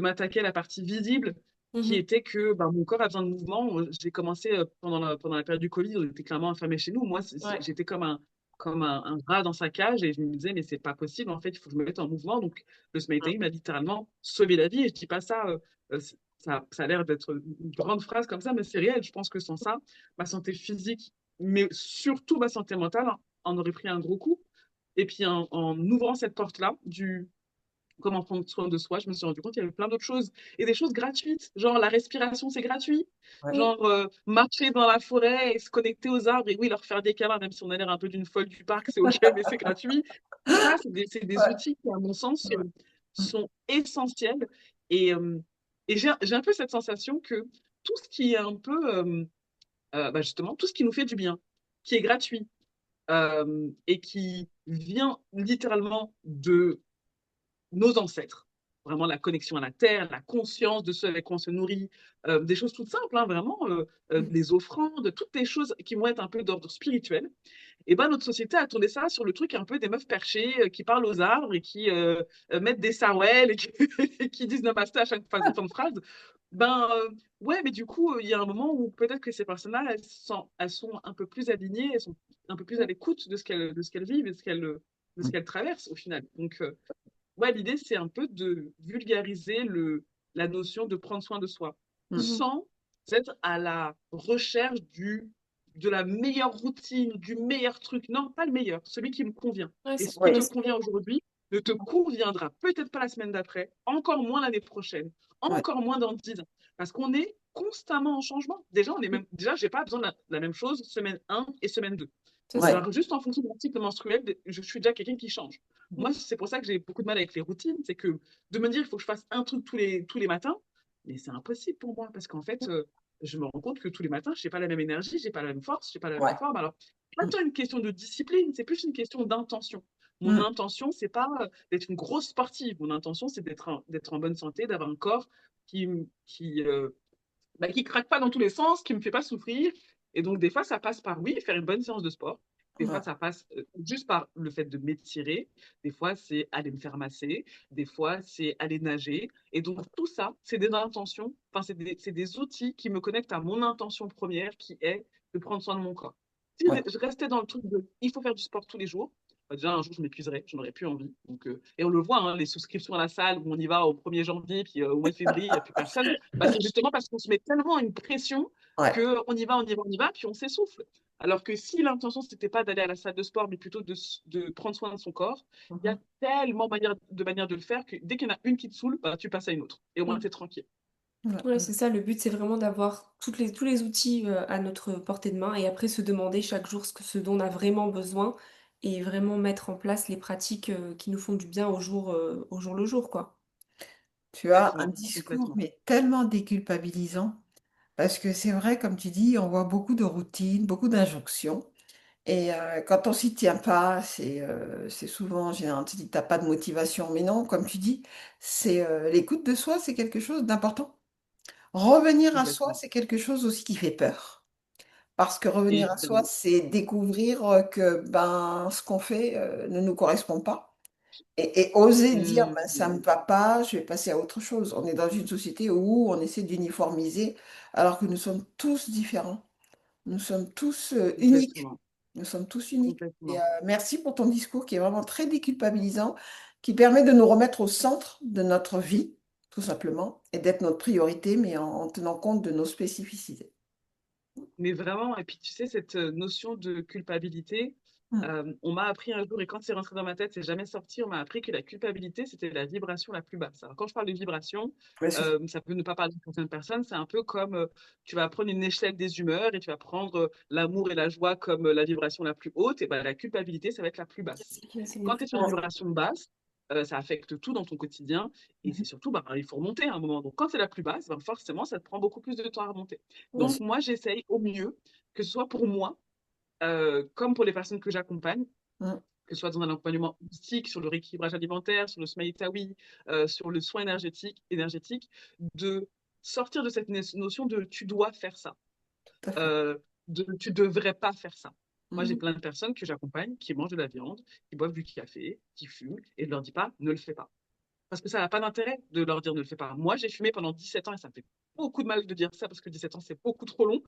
m'attaquer à la partie visible, qui Mhm. était que ben, mon corps a besoin de mouvement. J'ai commencé pendant la période du Covid, on était clairement enfermés chez nous. Moi, Ouais. j'étais comme un rat dans sa cage et je me disais, mais c'est pas possible, en fait, il faut que je me mette en mouvement. Donc, le Smile Time m'a littéralement sauvé la vie et je dis pas ça. Ça a l'air d'être une grande phrase comme ça, mais c'est réel. Je pense que sans ça, ma santé physique, mais surtout ma santé mentale, en aurait pris un gros coup. Et puis en ouvrant cette porte-là comment prendre soin de soi, je me suis rendu compte qu'il y avait plein d'autres choses et des choses gratuites, genre la respiration, c'est gratuit. Ouais. Oui, Genre marcher dans la forêt et se connecter aux arbres et oui, leur faire des câlins, même si on a l'air un peu d'une folle du parc, c'est ok, mais c'est gratuit. Ça, c'est des Ouais. outils qui, à mon sens, Mm. sont essentiels. Et j'ai un peu cette sensation que tout ce qui est un peu, justement, tout ce qui nous fait du bien, qui est gratuit et qui vient littéralement de nos ancêtres. Vraiment la connexion à la terre, la conscience de ce avec quoi on se nourrit, des choses toutes simples, hein, vraiment, les offrandes, toutes les choses qui vont être un peu d'ordre spirituel. Et ben notre société a tourné ça sur le truc un peu des meufs perchées qui parlent aux arbres et qui mettent des sarouels et qui, et qui disent namasté à chaque fin de phrase. Ouais, mais du coup, il y a un moment où peut-être que ces personnes-là, elles sont un peu plus alignées, elles sont un peu plus à l'écoute de ce qu'elles vivent et de ce qu'elles traversent au final. Donc, ouais, l'idée, c'est un peu de vulgariser la notion de prendre soin de soi, Mm. mhm. sans être à la recherche de la meilleure routine, du meilleur truc. Non, pas le meilleur, celui qui me convient. Ouais, Et c'est ce qui Oui. te respirer. convient aujourd'hui ne te conviendra peut-être pas la semaine d'après, encore moins l'année prochaine, Ouais. encore moins dans 10 ans. Parce qu'on est constamment en changement. Déjà, j'ai pas besoin de la même chose semaine 1 et semaine 2. C'est Ouais. ça. Genre, juste en fonction de mon cycle menstruel, je suis déjà quelqu'un qui change. Moi, Mhm. c'est pour ça que j'ai beaucoup de mal avec les routines. C'est que de me dire il faut que je fasse un truc tous les matins, mais c'est impossible pour moi parce qu'en fait, je me rends compte que tous les matins, je n'ai pas la même énergie, j'ai pas la même force, j'ai pas la même Ouais. forme. Alors, c'est pas Mm. tant une question de discipline, c'est plus une question d'intention. Mon Mm. intention, c'est pas d'être une grosse sportive. Mon intention, c'est d'être en bonne santé, d'avoir un corps qui, qui craque pas dans tous les sens, qui me fait pas souffrir. Et donc, des fois, ça passe par, oui, faire une bonne séance de sport. Des fois, Ouais. ça passe juste par le fait de m'étirer. Des fois, c'est aller me faire masser. Des fois, c'est aller nager. Et donc, tout ça, c'est des intentions, enfin, c'est des outils qui me connectent à mon intention première qui est de prendre soin de mon corps. Si Ouais. je restais dans le truc de il faut faire du sport tous les jours, déjà un jour je m'épuiserais, je n'aurais plus envie. Donc, et on le voit, hein, les souscriptions à la salle où on y va au 1er janvier, puis au mois de février, il n'y a plus personne. C'est justement parce qu'on se met tellement une pression Ouais. qu'on y va, on y va, on y va, puis on s'essouffle. Alors que si l'intention, c'était pas d'aller à la salle de sport, mais plutôt de prendre soin de son corps, il y a Mhm. tellement de manières de le faire que dès qu'il y en a une qui te saoule, tu passes à une autre. Et au moins, Mhm. tu es tranquille. Ouais. Ouais, c'est ça, le but, c'est vraiment d'avoir tous les outils à notre portée de main et après se demander chaque jour ce dont on a vraiment besoin et vraiment mettre en place les pratiques qui nous font du bien au jour le jour, quoi. Tu as un Complètement, discours, complètement. mais tellement déculpabilisant, parce que c'est vrai, comme tu dis, on voit beaucoup de routines, beaucoup d'injonctions. Et quand on s'y tient pas, c'est souvent, tu dis, t'as pas de motivation. Mais non, comme tu dis, c'est l'écoute de soi, c'est quelque chose d'important. Revenir à soi, Complètement. c'est quelque chose aussi qui fait peur. Parce que revenir à soi, Évidemment. c'est découvrir que ben, ce qu'on fait ne nous correspond pas. Et oser dire, ben, ça ne me va pas, je vais passer à autre chose. On est dans une société où on essaie d'uniformiser, alors que nous sommes tous différents. Nous sommes tous uniques. Complètement. Nous sommes tous uniques. Et Complètement. merci pour ton discours qui est vraiment très déculpabilisant, qui permet de nous remettre au centre de notre vie, tout simplement, et d'être notre priorité, mais en tenant compte de nos spécificités. Mais vraiment, et puis tu sais, cette notion de culpabilité, Mm. on m'a appris un jour, et quand c'est rentré dans ma tête, c'est jamais sorti, on m'a appris que la culpabilité, c'était la vibration la plus basse. Alors quand je parle de vibration, Ouais, c'est ça. ça peut ne pas parler de certaines personnes, c'est un peu comme tu vas prendre une échelle des humeurs et tu vas prendre l'amour et la joie comme la vibration la plus haute, et ben la culpabilité, ça va être la plus basse. C'est les Quand tu plus es sur une basses. vibration basse, ça affecte tout dans ton quotidien, et Mhm. c'est surtout, il faut remonter à un moment. Donc quand c'est la plus basse, forcément, ça te prend beaucoup plus de temps à remonter. Bien Donc sûr. moi, j'essaye au mieux que ce soit pour moi, comme pour les personnes que j'accompagne, Mm. que ce soit dans un accompagnement holistique, sur le rééquilibrage alimentaire, sur le Smaïtawi, sur le soin énergétique, de sortir de cette notion de tu dois faire ça, Tout à fait. euh, de tu devrais pas faire ça. Moi, j'ai Mhm. plein de personnes que j'accompagne qui mangent de la viande, qui boivent du café, qui fument, et je leur dis pas, ne le fais pas. Parce que ça n'a pas d'intérêt de leur dire ne le fais pas. Moi, j'ai fumé pendant 17 ans et ça me fait beaucoup de mal de dire ça parce que 17 ans, c'est beaucoup trop long.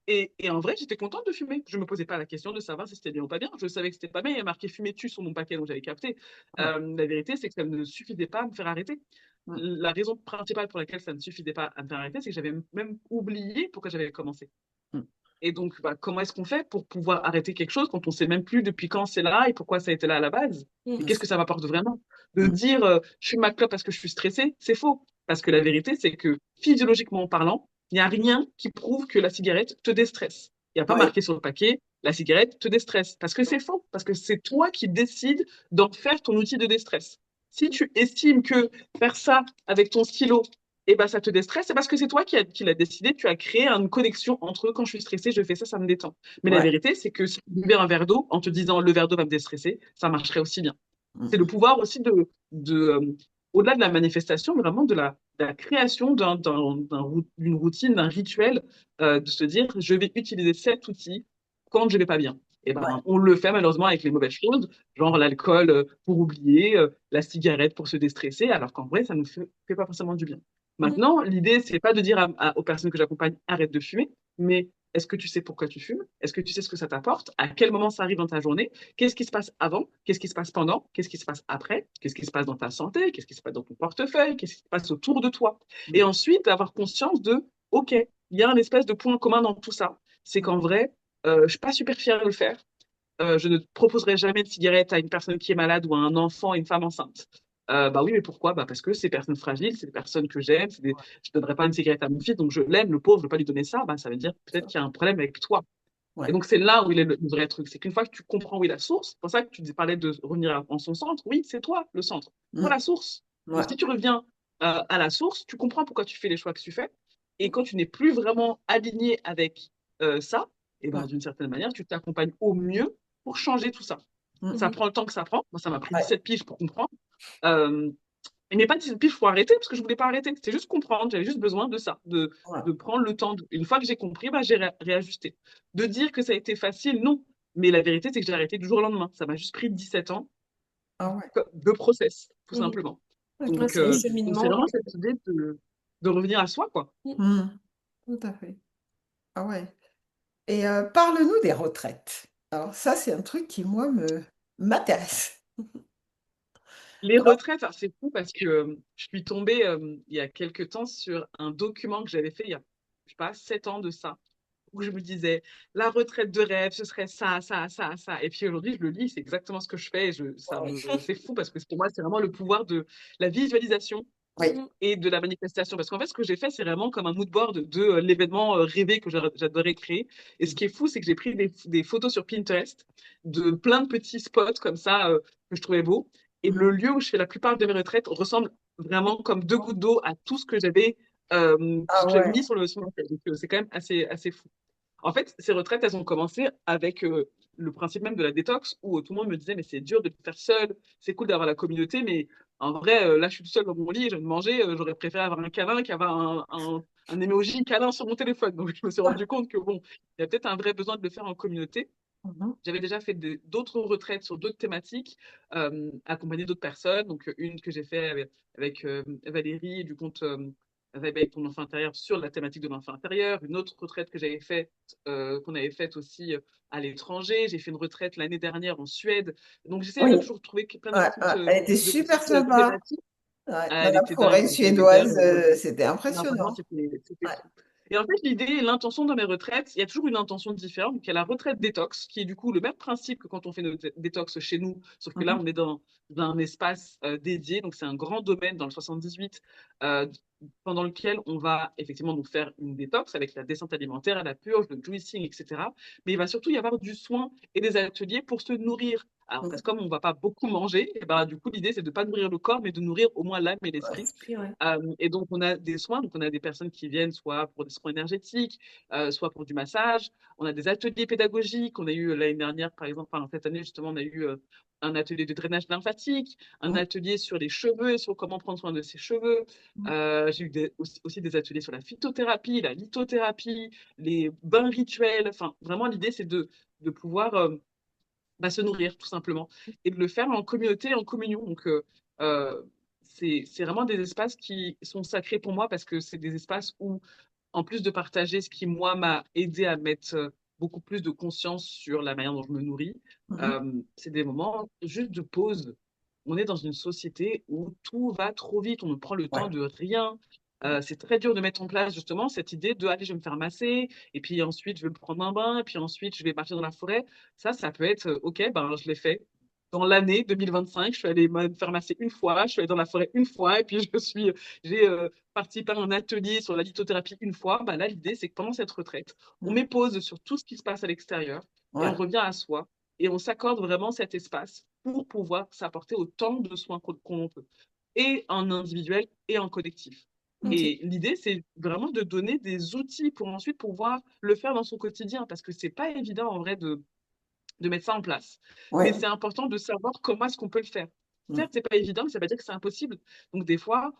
Et en vrai, j'étais contente de fumer. Je me posais pas la question de savoir si c'était bien ou pas bien. Je savais que c'était pas bien. Il y a marqué fumer tu sur mon paquet, donc j'avais capté. Ouais. La vérité, c'est que ça ne suffisait pas à me faire arrêter. Mm. La raison principale pour laquelle ça ne suffisait pas à me faire arrêter, c'est que j'avais même oublié pourquoi j'avais commencé. Mm. Et donc, bah, comment est-ce qu'on fait pour pouvoir arrêter quelque chose quand on sait même plus depuis quand c'est là et pourquoi ça a été là à la base? Et Mm. qu'est-ce que ça m'apporte vraiment? De Mm. dire, je fume ma clope parce que je suis stressée, c'est faux. Parce que la vérité, c'est que physiologiquement parlant, il n'y a rien qui prouve que la cigarette te déstresse. Il n'y a pas Oui, marqué sur le paquet, la cigarette te déstresse. Parce que c'est faux. Parce que c'est toi qui décides d'en faire ton outil de déstress. Si tu estimes que faire ça avec ton stylo, et ben ça te déstresse, c'est parce que c'est toi qui l'as décidé, tu as créé une connexion entre quand je suis stressée, je fais ça, ça me détend. Mais la ouais. vérité, c'est que si tu buvais un verre d'eau en te disant le verre d'eau va me déstresser, ça marcherait aussi bien. C'est le Mm. pouvoir aussi au-delà de la manifestation, vraiment de la création d'une routine, d'un rituel, de se dire je vais utiliser cet outil quand je vais pas bien. Et Ouais. ben, on le fait malheureusement avec les mauvaises choses, genre l'alcool pour oublier, la cigarette pour se déstresser, alors qu'en vrai, ça ne nous fait pas forcément du bien. Mm. Maintenant, l'idée, c'est pas de dire aux personnes que j'accompagne arrête de fumer, mais est-ce que tu sais pourquoi tu fumes? Est-ce que tu sais ce que ça t'apporte? À quel moment ça arrive dans ta journée? Qu'est-ce qui se passe avant? Qu'est-ce qui se passe pendant? Qu'est-ce qui se passe après? Qu'est-ce qui se passe dans ta santé? Qu'est-ce qui se passe dans ton portefeuille? Qu'est-ce qui se passe autour de toi? Et Mm. ensuite, avoir conscience de, OK, il y a un espèce de point commun dans tout ça. C'est qu'en vrai, je suis pas super fière de le faire. Je ne proposerai jamais de cigarette à une personne qui est malade ou à un enfant et une femme enceinte. Bah oui, mais pourquoi? Bah parce que c'est des personnes fragiles, c'est des personnes que j'aime, je ne donnerai pas une cigarette à mon fils, donc je l'aime, le pauvre, je ne veux pas lui donner ça, bah ça veut dire peut-être qu'il y a un problème avec toi. Et Ouais. donc, c'est là où il est le vrai truc. C'est qu'une fois que tu comprends où est la source, c'est pour ça que tu parlais de revenir en son centre. Oui, c'est toi le centre. Toi Mm. la source. Donc, Ouais. si tu reviens à la source, tu comprends pourquoi tu fais les choix que tu fais. Et quand tu n'es plus vraiment aligné avec ça, et ben, Mm. d'une certaine manière, tu t'accompagnes au mieux pour changer tout ça. Ça Mm. Mhm. prend le temps que ça prend. Moi, ça m'a pris Ouais. 17 piges pour comprendre. Euh, mais pas 17 piges pour arrêter, parce que je voulais pas arrêter. C'était juste comprendre. J'avais juste besoin de ça, Ouais. de prendre le temps. Une fois que j'ai compris, bah, j'ai réajusté. De dire que ça a été facile, non. Mais la vérité, c'est que j'ai arrêté du jour au lendemain. Ça m'a juste pris 17 ans Ah ouais. de process, tout Mhm. simplement. Ouais, Donc, c'est un euh, donc c'est cheminement. vraiment cette idée de revenir à soi, quoi. Mm. Mm. Tout à fait. Ah ouais. Et parle-nous des retraites. Alors ça, c'est un truc qui, moi, m'intéresse. Les retraites, alors c'est fou parce que je suis tombée il y a quelques temps sur un document que j'avais fait il y a, je sais pas, 7 ans de ça, où je me disais, la retraite de rêve, ce serait ça, ça, ça, ça. Et puis aujourd'hui, je le lis, c'est exactement ce que je fais. C'est fou parce que pour moi, c'est vraiment le pouvoir de la visualisation Oui. Mhm. et de la manifestation. Parce qu'en fait, ce que j'ai fait, c'est vraiment comme un mood board de l'événement rêvé que j'adorais créer. Et ce qui est fou, c'est que j'ai pris des photos sur Pinterest de plein de petits spots comme ça que je trouvais beaux. Et Mm. le lieu où je fais la plupart de mes retraites ressemble vraiment comme deux gouttes d'eau à tout ce Ah que j'avais ouais. mis sur mon site. Donc, c'est quand même assez fou. En fait, ces retraites, elles ont commencé avec le principe même de la détox, où tout le monde me disait, mais c'est dur de le faire seul, c'est cool d'avoir la communauté, mais en vrai, là, je suis tout seul dans mon lit, je viens de manger, j'aurais préféré avoir un câlin qu'avoir un emoji câlin sur mon téléphone. Donc, je me suis rendu compte que, bon, il y a peut-être un vrai besoin de le faire en communauté. Mhm. J'avais déjà fait d'autres retraites sur d'autres thématiques, accompagné d'autres personnes. Donc, une que j'ai fait avec Valérie du compte Réveille ton enfant intérieur sur la thématique de l'enfant intérieur. Une autre retraite que j'avais faite, qu'on avait faite aussi à l'étranger. J'ai fait une retraite l'année dernière en Suède. Donc, j'essaie Oui. de toujours trouver plein de Ouais, ouais. Elle était de super petites sympa. thématiques. Ouais. Ah, Dans elle la était dingue. forêt Donc, d'ailleurs, suédoise, c'était non, franchement, impressionnant. c'était Ouais. fou. Et en fait, l'idée et l'intention de mes retraites, il y a toujours une intention différente. Donc, il y a la retraite détox, qui est du coup le même principe que quand on fait notre détox chez nous, sauf que là, Mhm. on est dans un espace dédié. Donc, c'est un grand domaine dans le 78, euh, pendant lequel on va effectivement nous faire une détox avec la descente alimentaire, la purge, le juicing, etc. Mais il va surtout y avoir du soin et des ateliers pour se nourrir. Alors, parce que Mhm. comme on ne va pas beaucoup manger, et ben, du coup, l'idée, c'est de ne pas nourrir le corps, mais de nourrir au moins l'âme et l'esprit. L'esprit, ouais. Et donc, on a des soins. Donc, on a des personnes qui viennent soit pour des soins énergétiques, soit pour du massage. On a des ateliers pédagogiques. On a eu l'année dernière, par exemple, enfin, cette année, justement, on a eu un atelier de drainage lymphatique, un Mhm. atelier sur les cheveux et sur comment prendre soin de ses cheveux. J'ai eu aussi des ateliers sur la phytothérapie, la lithothérapie, les bains rituels. Enfin, vraiment, l'idée, c'est de pouvoir bah, se nourrir, tout simplement, et de le faire en communauté, en communion. Donc, euh, c'est vraiment des espaces qui sont sacrés pour moi parce que c'est des espaces où, en plus de partager ce qui, moi, m'a aidé à mettre beaucoup plus de conscience sur la manière dont je me nourris, Mhm. c'est des moments juste de pause. On est dans une société où tout va trop vite, on ne prend le temps Ouais. de rien. C'est très dur de mettre en place justement cette idée de allez, je vais me faire masser, et puis ensuite je vais me prendre un bain, et puis ensuite je vais partir dans la forêt. Ça peut être ok, ben je l'ai fait. Dans l'année 2025, je suis allée me faire masser une fois, je suis allée dans la forêt une fois, et puis j'ai participé à un atelier sur la lithothérapie une fois. Ben là, l'idée, c'est que pendant cette retraite, on Mm. met pause sur tout ce qui se passe à l'extérieur, et on Ouais. revient à soi, et on s'accorde vraiment cet espace pour pouvoir s'apporter autant de soins qu'on peut, et en individuel et en collectif. OK. Et l'idée, c'est vraiment de donner des outils pour ensuite pouvoir le faire dans son quotidien, parce que c'est pas évident en vrai de mettre ça en place. Mais Ouais. c'est important de savoir comment est-ce qu'on peut le faire. Mm. Certes, c'est pas évident, mais ça veut pas dire que c'est impossible. Donc des fois,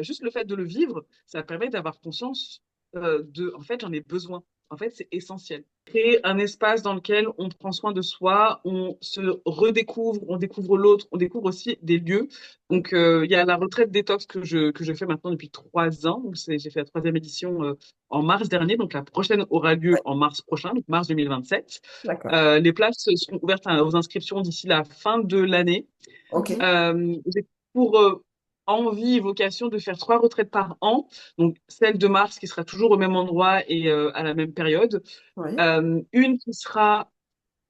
juste le fait de le vivre, ça permet d'avoir conscience en fait, j'en ai besoin. En fait, c'est essentiel. Créer un espace dans lequel on prend soin de soi, on se redécouvre, on découvre l'autre, on découvre aussi des lieux. Donc, il y a la retraite détox que je fais maintenant depuis 3 ans. Donc, j'ai fait la troisième édition en mars dernier. Donc, la prochaine aura lieu Ouais. en mars prochain, donc mars 2027. D'accord. Les places seront ouvertes aux inscriptions d'ici la fin de l'année. OK. J'ai pour envie et vocation de faire 3 retraites par an. Donc, celle de mars qui sera toujours au même endroit et à la même période. Oui. Une qui sera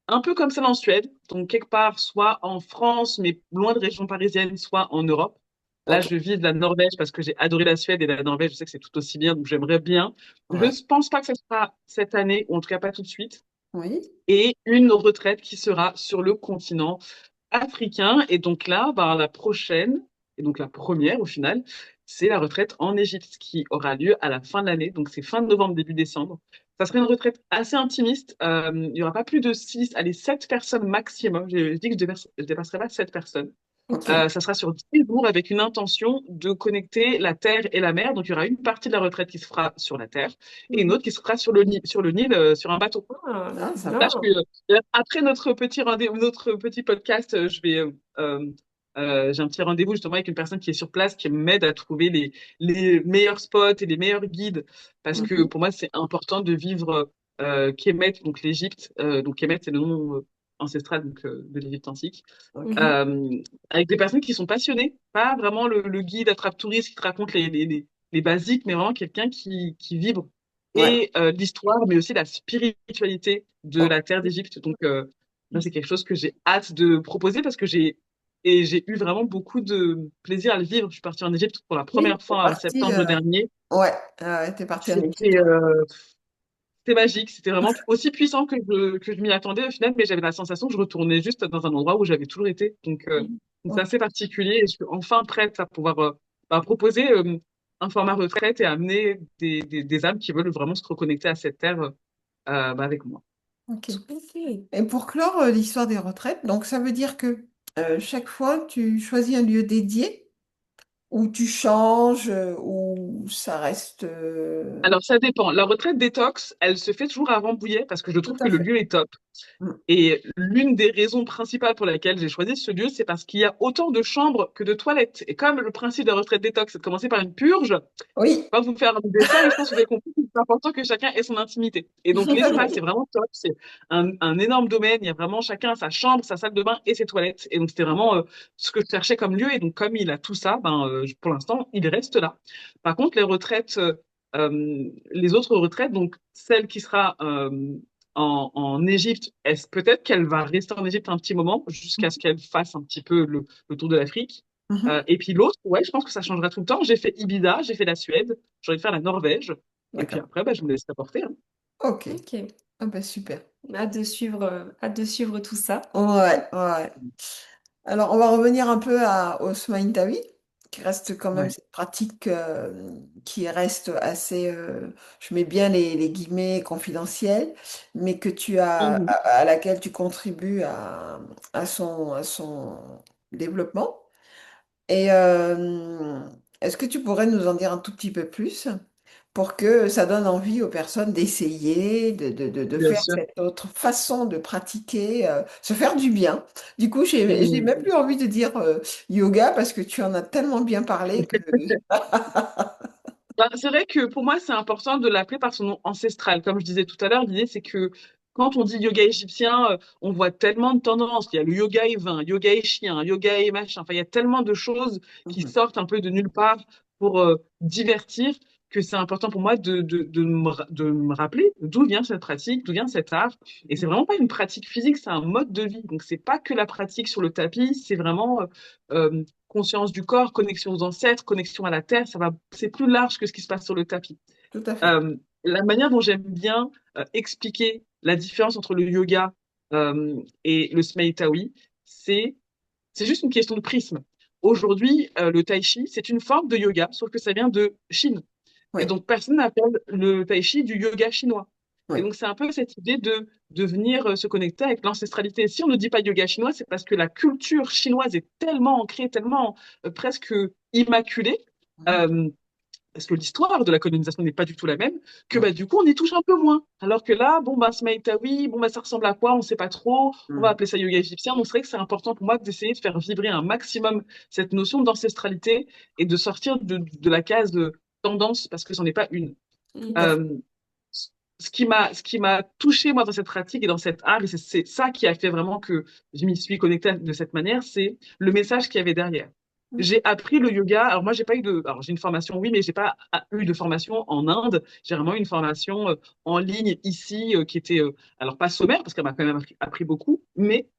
un peu comme celle en Suède, donc quelque part soit en France, mais loin de région parisienne, soit en Europe. Là, OK. je vise la Norvège parce que j'ai adoré la Suède et la Norvège, je sais que c'est tout aussi bien, donc j'aimerais bien. Je Ouais. ne pense pas que ce sera cette année, ou en tout cas pas tout de suite. Oui. Et une retraite qui sera sur le continent africain. Et donc là, ben, la prochaine, et donc la première au final, c'est la retraite en Égypte qui aura lieu à la fin de l'année. Donc c'est fin novembre, début décembre. Ça serait une retraite assez intimiste. Il n'y aura pas plus de 6, allez, 7 personnes maximum. Je dis que je dépasserai pas 7 personnes. OK. Ça sera sur 10 jours avec une intention de connecter la Terre et la mer. Donc, il y aura une partie de la retraite qui se fera sur la Terre et une Mmh. autre qui se fera sur le Nil, sur un bateau. Ah, Ah, trop sympa. bien. Sache que après notre petit rendez-vous, notre petit podcast, j'ai un petit rendez-vous justement avec une personne qui est sur place, qui m'aide à trouver les meilleurs spots et les meilleurs guides, parce que Mhm. pour moi c'est important de vivre Kémet, donc l'Égypte. Donc Kémet c'est le nom ancestral donc, de l'Égypte antique, OK. Mmh. euh, avec des personnes qui sont passionnées, pas vraiment le guide attrape-touriste qui te raconte les basiques, mais vraiment quelqu'un qui vibre Ouais. et l'histoire, mais aussi la spiritualité de OK. la terre d'Égypte. Donc, ça, c'est quelque chose que j'ai hâte de proposer parce que j'ai eu vraiment beaucoup de plaisir à le vivre. Je suis partie en Égypte pour la Oui, première t'es fois en parti. septembre dernier. Ouais, t'es parti en Égypte. C'était c'était magique. C'était vraiment aussi puissant que je m'y attendais au final, mais j'avais la sensation que je retournais juste dans un endroit où j'avais toujours été. Donc c'est OK. assez particulier et je suis enfin prête à pouvoir proposer un format retraite et amener des âmes qui veulent vraiment se reconnecter à cette terre avec moi. OK. Tout à fait. Et pour clore l'histoire des retraites, donc ça veut dire que chaque fois, tu choisis un lieu dédié ou tu changes ou ça reste Alors ça dépend. La retraite détox, elle se fait toujours à Rambouillet parce que je tout trouve que à le fait. lieu est top. Mm. Et l'une des raisons principales pour laquelle j'ai choisi ce lieu, c'est parce qu'il y a autant de chambres que de toilettes. Et comme le principe de la retraite détox, c'est de commencer par une purge, Oui, pas vous faire un dessin, mais je pense que vous avez compris que c'est important que chacun ait son intimité. Et donc, tout à l'espace, fait. c'est vraiment top. C'est un énorme domaine. Il y a vraiment chacun sa chambre, sa salle de bain et ses toilettes. Et donc, c'était vraiment ce que je cherchais comme lieu. Et donc, comme il a tout ça, pour l'instant, il reste là. Par contre, les retraites, les autres retraites, donc celle qui sera en Égypte, peut-être qu'elle va rester en Égypte un petit moment jusqu'à ce qu'elle fasse un petit peu le tour de l'Afrique. Mhm. Et puis l'autre, ouais, je pense que ça changera tout le temps. J'ai fait Ibiza, j'ai fait la Suède, j'ai envie de faire la Norvège. Et puis D'accord. après, bah, je me laisse apporter. Hein. OK. OK. Ah bah super. Hâte de suivre tout ça. Ouais, ouais. Alors, on va revenir un peu à Osman Tawi, qui reste quand même Ouais. cette pratique qui reste assez, je mets bien les guillemets confidentiels, mais que tu as, Mhm. à laquelle tu contribues à son développement. Et est-ce que tu pourrais nous en dire un tout petit peu plus pour que ça donne envie aux personnes d'essayer, de Bien faire sûr. cette autre façon de pratiquer, se faire du bien. Du coup, j'ai même Mhm. plus envie de dire yoga parce que tu en as tellement bien parlé que... Bah, c'est vrai que pour moi, c'est important de l'appeler par son nom ancestral. Comme je disais tout à l'heure, l'idée, c'est que quand on dit yoga égyptien, on voit tellement de tendances. Il y a le yoga et vin, yoga et chien, yoga et machin. Enfin, il y a tellement de choses qui Mhm. sortent un peu de nulle part pour divertir que c'est important pour moi de me rappeler d'où vient cette pratique, d'où vient cet art. Et c'est vraiment pas une pratique physique, c'est un mode de vie. Donc c'est pas que la pratique sur le tapis, c'est vraiment conscience du corps, connexion aux ancêtres, connexion à la terre. C'est plus large que ce qui se passe sur le tapis. Tout à fait. La manière dont j'aime bien expliquer la différence entre le yoga et le Smeïtawi, c'est c'est juste une question de prisme. Aujourd'hui, le tai chi, c'est une forme de yoga, sauf que ça vient de Chine. Et Oui, donc, personne n'appelle le tai chi du yoga chinois. Et oui. donc, c'est un peu cette idée de venir se connecter avec l'ancestralité. Si on ne dit pas yoga chinois, c'est parce que la culture chinoise est tellement ancrée, tellement presque immaculée, Mhm. euh, parce que l'histoire de la colonisation n'est pas du tout la même, que Oui. bah, du coup, on y touche un peu moins. Alors que là, bon, bah, Smaïtawi, bon, bah, ça ressemble à quoi? On ne sait pas trop. On va Mhm. appeler ça yoga égyptien. Donc, c'est vrai que c'est important pour moi d'essayer de faire vibrer un maximum cette notion d'ancestralité et de sortir de la case de tendance, parce que c'en est pas une. Tout à fait. Euh, ce qui m'a touché, moi, dans cette pratique et dans cet art, et c'est ça qui a fait vraiment que je m'y suis connectée de cette manière, c'est le message qu'il y avait derrière. Mhm. J'ai appris le yoga. Alors moi, j'ai pas eu de. Alors j'ai une formation, oui, mais j'ai pas eu de formation en Inde. J'ai vraiment eu une formation en ligne ici qui était, alors pas sommaire parce qu'elle m'a quand même appris beaucoup, mais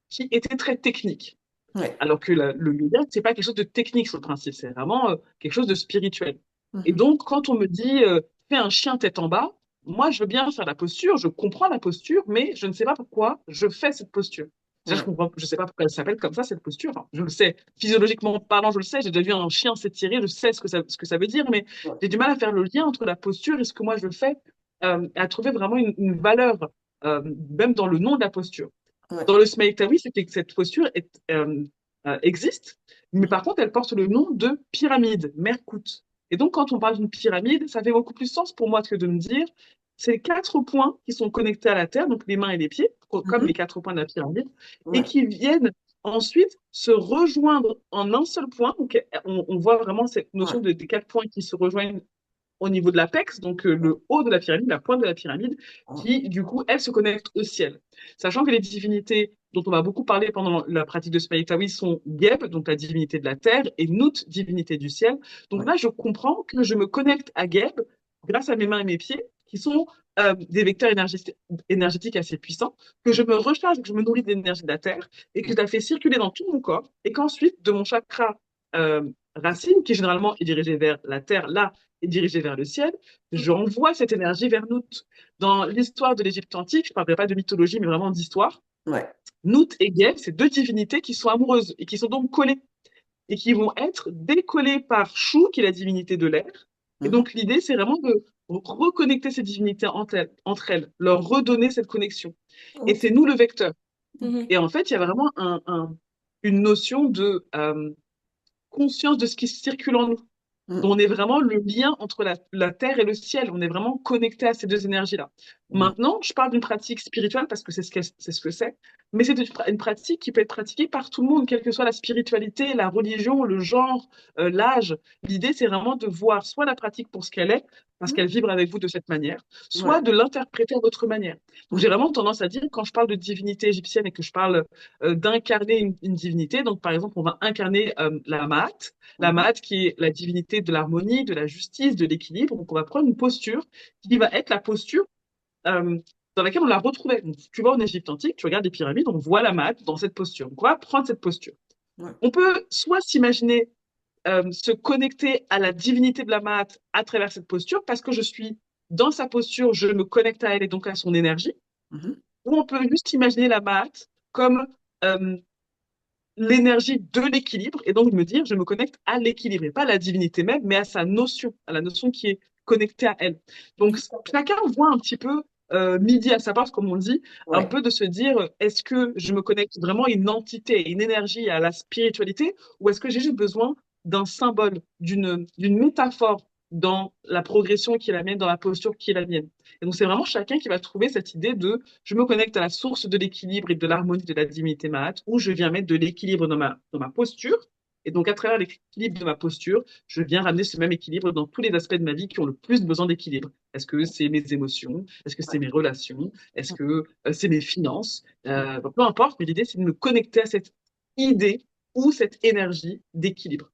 qui était très technique. Oui. Alors que le yoga, c'est pas quelque chose de technique sur le principe, c'est vraiment quelque chose de spirituel. Et Mhm. donc, quand on me dit fais un chien tête en bas, moi, je veux bien faire la posture, je comprends la posture, mais je ne sais pas pourquoi je fais cette posture. Déjà, Oui. je sais pas pourquoi elle s'appelle comme ça, cette posture. Enfin, je le sais, physiologiquement parlant, je le sais, j'ai déjà vu un chien s'étirer, je sais ce que ça veut dire, mais Oui. j'ai du mal à faire le lien entre la posture et ce que moi je fais, à trouver vraiment une valeur, même dans le nom de la posture. Oui. Dans le Smaïtawi, c'était que cette posture existe, mais Mhm. par contre, elle porte le nom de pyramide, Merkut. Et donc, quand on parle d'une pyramide, ça fait beaucoup plus sens pour moi que de me dire, c'est les quatre points qui sont connectés à la terre, donc les mains et les pieds, comme Mhm. les quatre points de la pyramide, et Oui. qui viennent ensuite se rejoindre en un seul point. Donc, on voit vraiment cette Oui. notion des quatre points qui se rejoignent au niveau de l'apex, donc Oui. le haut de la pyramide, la pointe de la pyramide, Oui. qui, du coup, elle se connecte au ciel. Sachant que les divinités dont on va beaucoup parler pendant la pratique de Smaïtawi sont Geb, donc la divinité de la terre, et Nut, divinité du ciel. Donc Oui. là, je comprends que je me connecte à Geb grâce à mes mains et mes pieds, qui sont des vecteurs énergétiques assez puissants, que je me recharge, que je me nourris de l'énergie de la terre, et que je la fais circuler dans tout mon corps, et qu'ensuite, de mon chakra racine, qui généralement est dirigé vers la terre, là, est dirigé vers le ciel, j'envoie cette énergie vers Nout. Dans l'histoire de l'Égypte antique, je ne parlerai pas de mythologie, mais vraiment d'histoire, Oui. Nout et Geb, c'est deux divinités qui sont amoureuses et qui sont donc collées et qui vont être décollées par Chou, qui est la divinité de l'air. Et Mhm. donc l'idée, c'est vraiment de reconnecter ces divinités entre elles, leur redonner cette connexion. Et Ok. c'est nous le vecteur. Mhm. Et en fait, il y a vraiment une notion de conscience de ce qui circule en nous. Mhm. On est vraiment le lien entre la terre et le ciel. On est vraiment connecté à ces deux énergies-là. Oui. Maintenant, je parle d'une pratique spirituelle parce que c'est ce que c'est, mais c'est une pratique qui peut être pratiquée par tout le monde, quelle que soit la spiritualité, la religion, le genre, l'âge. L'idée, c'est vraiment de voir soit la pratique pour ce qu'elle est, parce Mhm. qu'elle vibre avec vous de cette manière, soit Ouais. de l'interpréter à votre manière. Donc, j'ai Mhm. vraiment tendance à dire, quand je parle de divinité égyptienne et que je parle d'incarner une divinité, donc par exemple, on va incarner la Maat, la Mhm. Maat qui est la divinité de l'harmonie, de la justice, de l'équilibre. Donc, on va prendre une posture qui va être la posture euh, dans laquelle on la retrouvait. Donc, tu vois, en Égypte antique, tu regardes les pyramides, on voit la Maat dans cette posture. Donc, on va prendre cette posture. Ouais. On peut soit s'imaginer se connecter à la divinité de la Maat à travers cette posture, parce que je suis dans sa posture, je me connecte à elle et donc à son énergie. Mhm. Ou on peut juste imaginer la Maat comme euh, l'énergie de l'équilibre et donc me dire je me connecte à l'équilibre et pas à la divinité même mais à sa notion, à la notion qui est connectée à elle. Donc chacun voit un petit peu midi à sa porte comme on dit, un Ouais. peu de se dire est-ce que je me connecte vraiment à une entité, une énergie, à la spiritualité ou est-ce que j'ai juste besoin d'un symbole, d'une métaphore dans la progression qui est la mienne, dans la posture qui est la mienne. Et donc c'est vraiment chacun qui va trouver cette idée de je me connecte à la source de l'équilibre et de l'harmonie de la divinité Mahat, où je viens mettre de l'équilibre dans ma posture. Et donc, à travers l'équilibre de ma posture, je viens ramener ce même équilibre dans tous les aspects de ma vie qui ont le plus besoin d'équilibre. Est-ce que c'est mes émotions? Est-ce que c'est Ouais. mes relations? Est-ce Mhm. que c'est mes finances? Peu importe, mais l'idée, c'est de me connecter à cette idée ou cette énergie d'équilibre.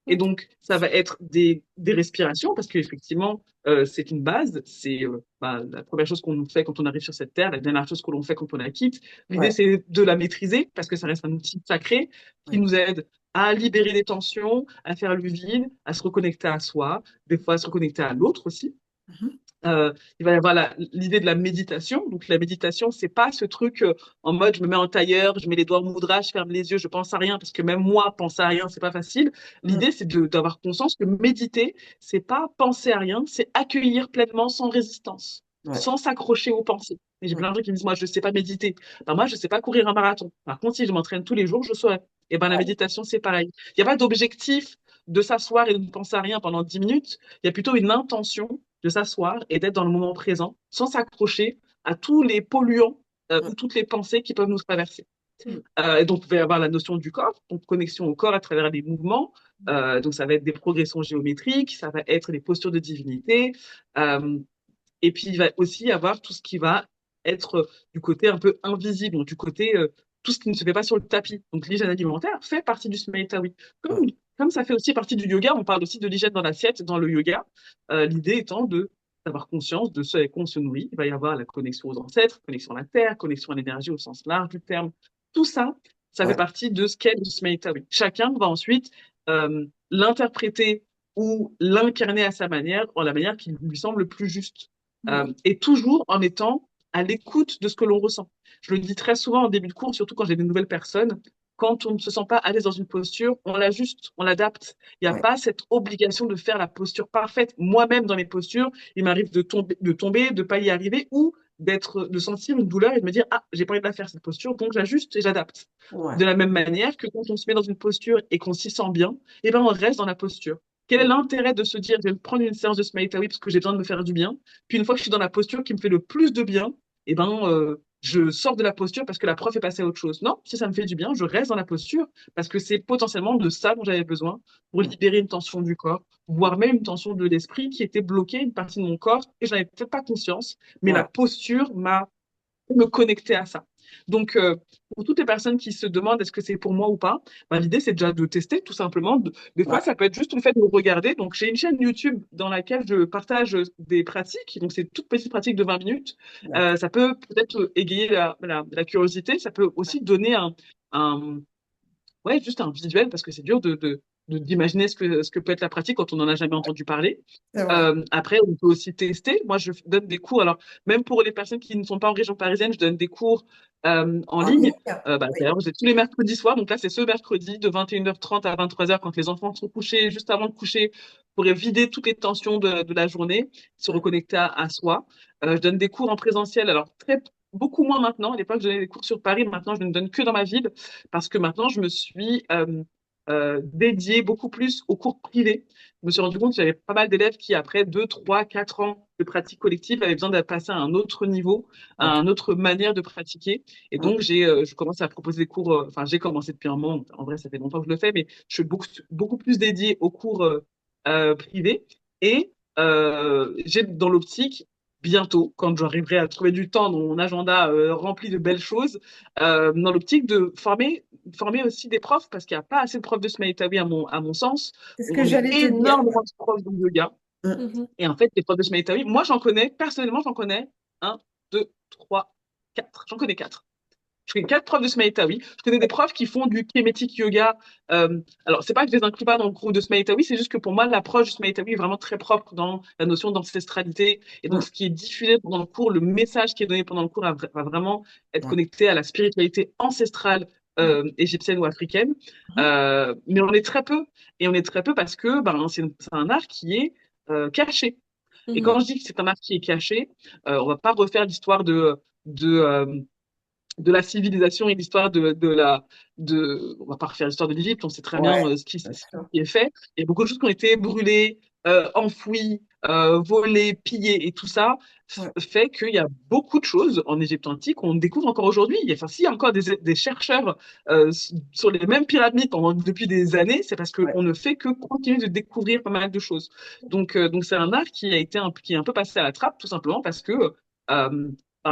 Et OK. donc, ça va être des respirations, parce qu'effectivement, c'est une base. C'est la première chose qu'on fait quand on arrive sur cette terre, la dernière chose que l'on fait quand on la quitte. L'idée, Ouais, c'est de la maîtriser, parce que ça reste un outil sacré qui ouais. nous aide à libérer des tensions, à faire le vide, à se reconnecter à soi, des fois à se reconnecter à l'autre aussi. Mhm. Il va y avoir l'idée de la méditation. Donc, la méditation, c'est pas ce truc en mode je me mets en tailleur, je mets les doigts au moudra, je ferme les yeux, je pense à rien, parce que même moi, penser à rien, c'est pas facile. Mm. L'idée, c'est d'avoir conscience que méditer, c'est pas penser à rien, c'est accueillir pleinement sans résistance, Ouais. sans s'accrocher aux pensées. Et j'ai Mm. plein de gens qui me disent, moi, je sais pas méditer. Ben, moi, je sais pas courir un marathon. Par contre, si je m'entraîne tous les jours, je saurais. Et ben, la Ouais. méditation, c'est pareil. Il n'y a pas d'objectif de s'asseoir et de ne penser à rien pendant 10 minutes. Il y a plutôt une intention de s'asseoir et d'être dans le moment présent sans s'accrocher à tous les polluants Mm. ou toutes les pensées qui peuvent nous traverser. Mmh. Et donc, il va y avoir la notion du corps, donc connexion au corps à travers les mouvements. Donc, ça va être des progressions géométriques, ça va être des postures de divinité. Euh, et puis, il va aussi y avoir tout ce qui va être du côté un peu invisible, donc du côté tout ce qui ne se fait pas sur le tapis. Donc, l'hygiène alimentaire fait partie du Smaïtawi. Mm. Comme ça fait aussi partie du yoga, on parle aussi de l'hygiène dans l'assiette, dans le yoga. L'idée étant de d'avoir conscience de ce avec quoi on se nourrit. Il va y avoir la connexion aux ancêtres, connexion à la terre, connexion à l'énergie au sens large du terme. Tout ça, ça fait Ouais. partie de ce qu'est le Smaïtawi. Chacun va ensuite l'interpréter ou l'incarner à sa manière, en la manière qui lui semble le plus juste. Mm. Et toujours en étant à l'écoute de ce que l'on ressent. Je le dis très souvent en début de cours, surtout quand j'ai des nouvelles personnes, quand on ne se sent pas à l'aise dans une posture, on l'ajuste, on l'adapte. Il n'y a Ouais. pas cette obligation de faire la posture parfaite. Moi-même, dans mes postures, il m'arrive de pas y arriver ou de sentir une douleur et de me dire, ah, j'ai pas envie de la faire cette posture, donc j'ajuste et j'adapte. Ouais. De la même manière que quand on se met dans une posture et qu'on s'y sent bien, eh ben, on reste dans la posture. Quel est Mm. l'intérêt de se dire, je vais me prendre une séance de Smile Tawi parce que j'ai besoin de me faire du bien, puis une fois que je suis dans la posture qui me fait le plus de bien, eh ben, je sors de la posture parce que la prof est passée à autre chose. Non, si ça me fait du bien, je reste dans la posture parce que c'est potentiellement de ça dont j'avais besoin pour Mm. libérer une tension du corps, voire même une tension de l'esprit qui était bloquée, une partie de mon corps, et je n'en avais peut-être pas conscience, mais la Ouais. posture m'a me connecter à ça. Donc, pour toutes les personnes qui se demandent est-ce que c'est pour moi ou pas, ben, l'idée c'est déjà de tester tout simplement. Des fois, Ouais. ça peut être juste le fait de me regarder. Donc, j'ai une chaîne YouTube dans laquelle je partage des pratiques. Donc, c'est toutes petites pratiques de 20 minutes. D'accord. Ça peut peut-être égayer la curiosité. Ça peut aussi donner un, ouais, juste un visuel parce que c'est dur d'imaginer ce que peut être la pratique quand on n'en a jamais entendu parler. C'est vrai. Après, on peut aussi tester. Moi, je donne des cours. Alors, même pour les personnes qui ne sont pas en région parisienne, je donne des cours en En ligne? ligne. Oui. D'ailleurs, j'ai tous les mercredis soirs. Donc là, c'est ce mercredi de 21h30 à 23h quand les enfants sont couchés, juste avant de coucher, pour vider toutes les tensions de la journée, se Ouais. reconnecter à soi. Je donne des cours en présentiel. Alors, beaucoup moins maintenant. À l'époque, je donnais des cours sur Paris. Maintenant, je ne donne que dans ma ville parce que maintenant, je me suis dédiée beaucoup plus aux cours privés. Je me suis rendu compte que j'avais pas mal d'élèves qui, après 2, 3, 4 ans de pratique collective, avaient besoin de passer à un autre niveau, à Ok. une autre manière de pratiquer. Et Mm. donc, je commence à proposer des cours, enfin, j'ai commencé depuis un moment, en vrai, ça fait longtemps que je le fais, mais je suis beaucoup plus dédiée aux cours privés. Et j'ai dans l'optique, bientôt, quand j'arriverai à trouver du temps dans mon agenda rempli de belles choses, dans l'optique de former aussi des profs, parce qu'il n'y a pas assez de profs de Smaïtawi à mon sens. C'est ce On que manque j'allais te dire. énormément de profs de yoga. Mm. Mmh. Et en fait, les profs de Smaïtawi, moi, personnellement, j'en connais un, deux, trois, quatre. J'en connais quatre. Je connais quatre profs de Smaïtawi. Je connais des profs qui font du kémétique yoga. Alors, c'est pas que je les inclus pas dans le groupe de Smaïtawi, c'est juste que pour moi, l'approche du Smaïtawi est vraiment très propre dans la notion d'ancestralité. Et donc, Mm. ce qui est diffusé pendant le cours, le message qui est donné pendant le cours va vraiment être Ouais. connecté à la spiritualité ancestrale Ouais. égyptienne ou africaine. Mhm. Mais on est très peu. Et on est très peu parce que c'est un art qui est caché. Et Mmh. quand je dis que c'est un art qui est caché, on va pas refaire l'histoire de, euh, de la civilisation et l'histoire on va pas refaire l'histoire de l'Égypte, on sait très bien Ouais. ce Bien sûr. qui est fait. Il y a beaucoup de choses qui ont été brûlées, enfouies, volées, pillées, et tout ça Ouais. fait qu'il y a beaucoup de choses en Égypte antique qu'on découvre encore aujourd'hui. Enfin, s'il y a encore des chercheurs sur les mêmes pyramides depuis des années, c'est parce Ouais. qu'on ne fait que continuer de découvrir pas mal de choses. Donc c'est un art qui est un peu passé à la trappe, tout simplement parce que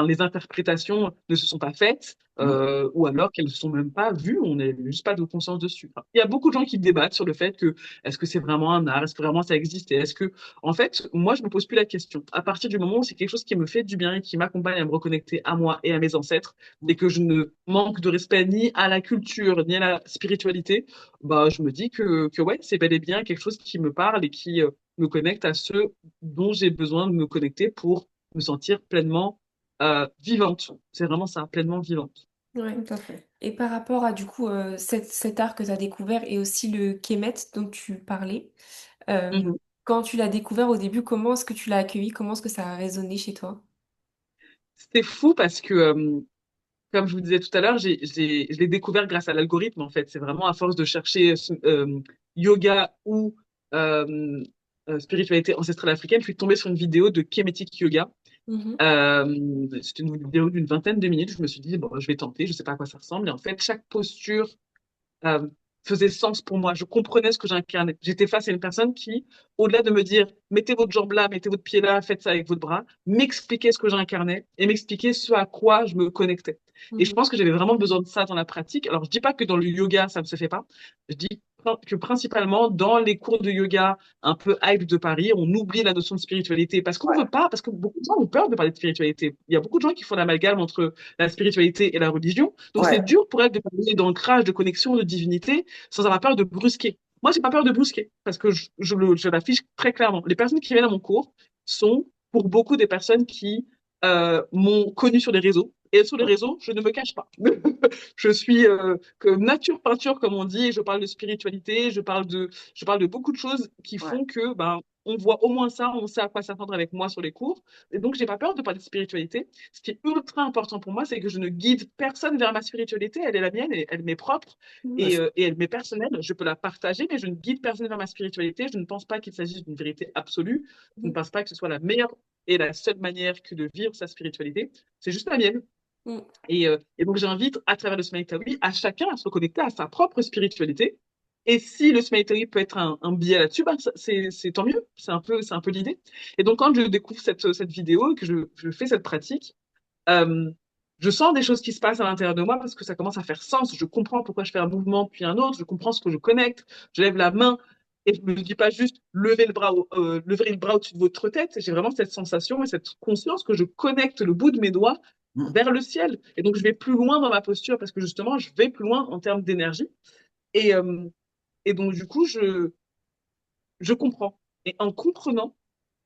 les interprétations ne se sont pas faites, ou alors qu'elles ne se sont même pas vues, on n'a juste pas de conscience dessus. Enfin, il y a beaucoup de gens qui débattent sur le fait que est-ce que c'est vraiment un art, est-ce que vraiment ça existe, et est-ce que, en fait, moi, je me pose plus la question. À partir du moment où c'est quelque chose qui me fait du bien et qui m'accompagne à me reconnecter à moi et à mes ancêtres, et que je ne manque de respect ni à la culture, ni à la spiritualité, bah, je me dis que ouais, c'est bel et bien quelque chose qui me parle et qui me connecte à ceux dont j'ai besoin de me connecter pour me sentir pleinement vivante. C'est vraiment ça, pleinement vivante. Ouais. Tout à fait. Et par rapport à du coup cet art que tu as découvert et aussi le Kemet dont tu parlais, Mhm. quand tu l'as découvert au début, comment est-ce que tu l'as accueilli? Comment est-ce que ça a résonné chez toi? C'était fou parce que, comme je vous disais tout à l'heure, je l'ai découvert grâce à l'algorithme, en fait. C'est vraiment à force de chercher yoga ou euh, spiritualité ancestrale africaine, je suis tombée sur une vidéo de Kemetic Yoga. Mhm. C'était une vidéo d'une vingtaine de minutes. Je me suis dit, bon, je vais tenter, je sais pas à quoi ça ressemble. Et en fait, chaque posture euh, faisait sens pour moi. Je comprenais ce que j'incarnais. J'étais face à une personne qui, au-delà de me dire, mettez votre jambe là, mettez votre pied là, faites ça avec votre bras, m'expliquait ce que j'incarnais et m'expliquait ce à quoi je me connectais. Et je Mhm. pense que j'avais vraiment besoin de ça dans la pratique. Alors, je dis pas que dans le yoga, ça ne se fait pas. Je dis que principalement dans les cours de yoga un peu hype de Paris, on oublie la notion de spiritualité parce qu'on veut pas, parce que beaucoup de gens ont peur de parler de spiritualité. Il y a beaucoup de gens qui font l'amalgame entre la spiritualité et la religion. Donc, c'est Ouais. dur pour elles de parler d'ancrage, de connexion, de divinité, sans avoir peur de brusquer. Moi, j'ai pas peur de brusquer, parce que je l'affiche très clairement. Les personnes qui viennent à mon cours sont, pour beaucoup, des personnes qui m'ont connu sur les réseaux. Et sur les réseaux, je ne me cache pas. Je suis que nature peinture, comme on dit, et je parle de spiritualité, je parle de beaucoup de choses qui Ouais. font que, ben, on voit au moins ça, on sait à quoi s'attendre avec moi sur les cours. Et donc, j'ai pas peur de parler de spiritualité. Ce qui est ultra important pour moi, c'est que je ne guide personne vers ma spiritualité. Elle est la mienne, elle m'est propre Ouais, et elle m'est personnelle. Je peux la partager, mais je ne guide personne vers ma spiritualité. Je ne pense pas qu'il s'agisse d'une vérité absolue. Je ne Mhm. pense pas que ce soit la meilleure et la seule manière que de vivre sa spiritualité. C'est juste la mienne. Mhm. Et donc, j'invite à travers le Smile à chacun à se reconnecter à sa propre spiritualité. Et si le Smile peut être un biais là-dessus, bah, c'est tant mieux. C'est un peu l'idée. Et donc, quand je découvre cette vidéo et que je fais cette pratique, euh, je sens des choses qui se passent à l'intérieur de moi parce que ça commence à faire sens. Je comprends pourquoi je fais un mouvement puis un autre. Je comprends ce que je connecte. Je lève la main et je ne me dis pas juste lever le bras au-dessus de votre tête. J'ai vraiment cette sensation et cette conscience que je connecte le bout de mes doigts vers le ciel. Et donc, je vais plus loin dans ma posture parce que justement, je vais plus loin en termes d'énergie. Et, euh, et donc, du coup, je comprends. Et en comprenant,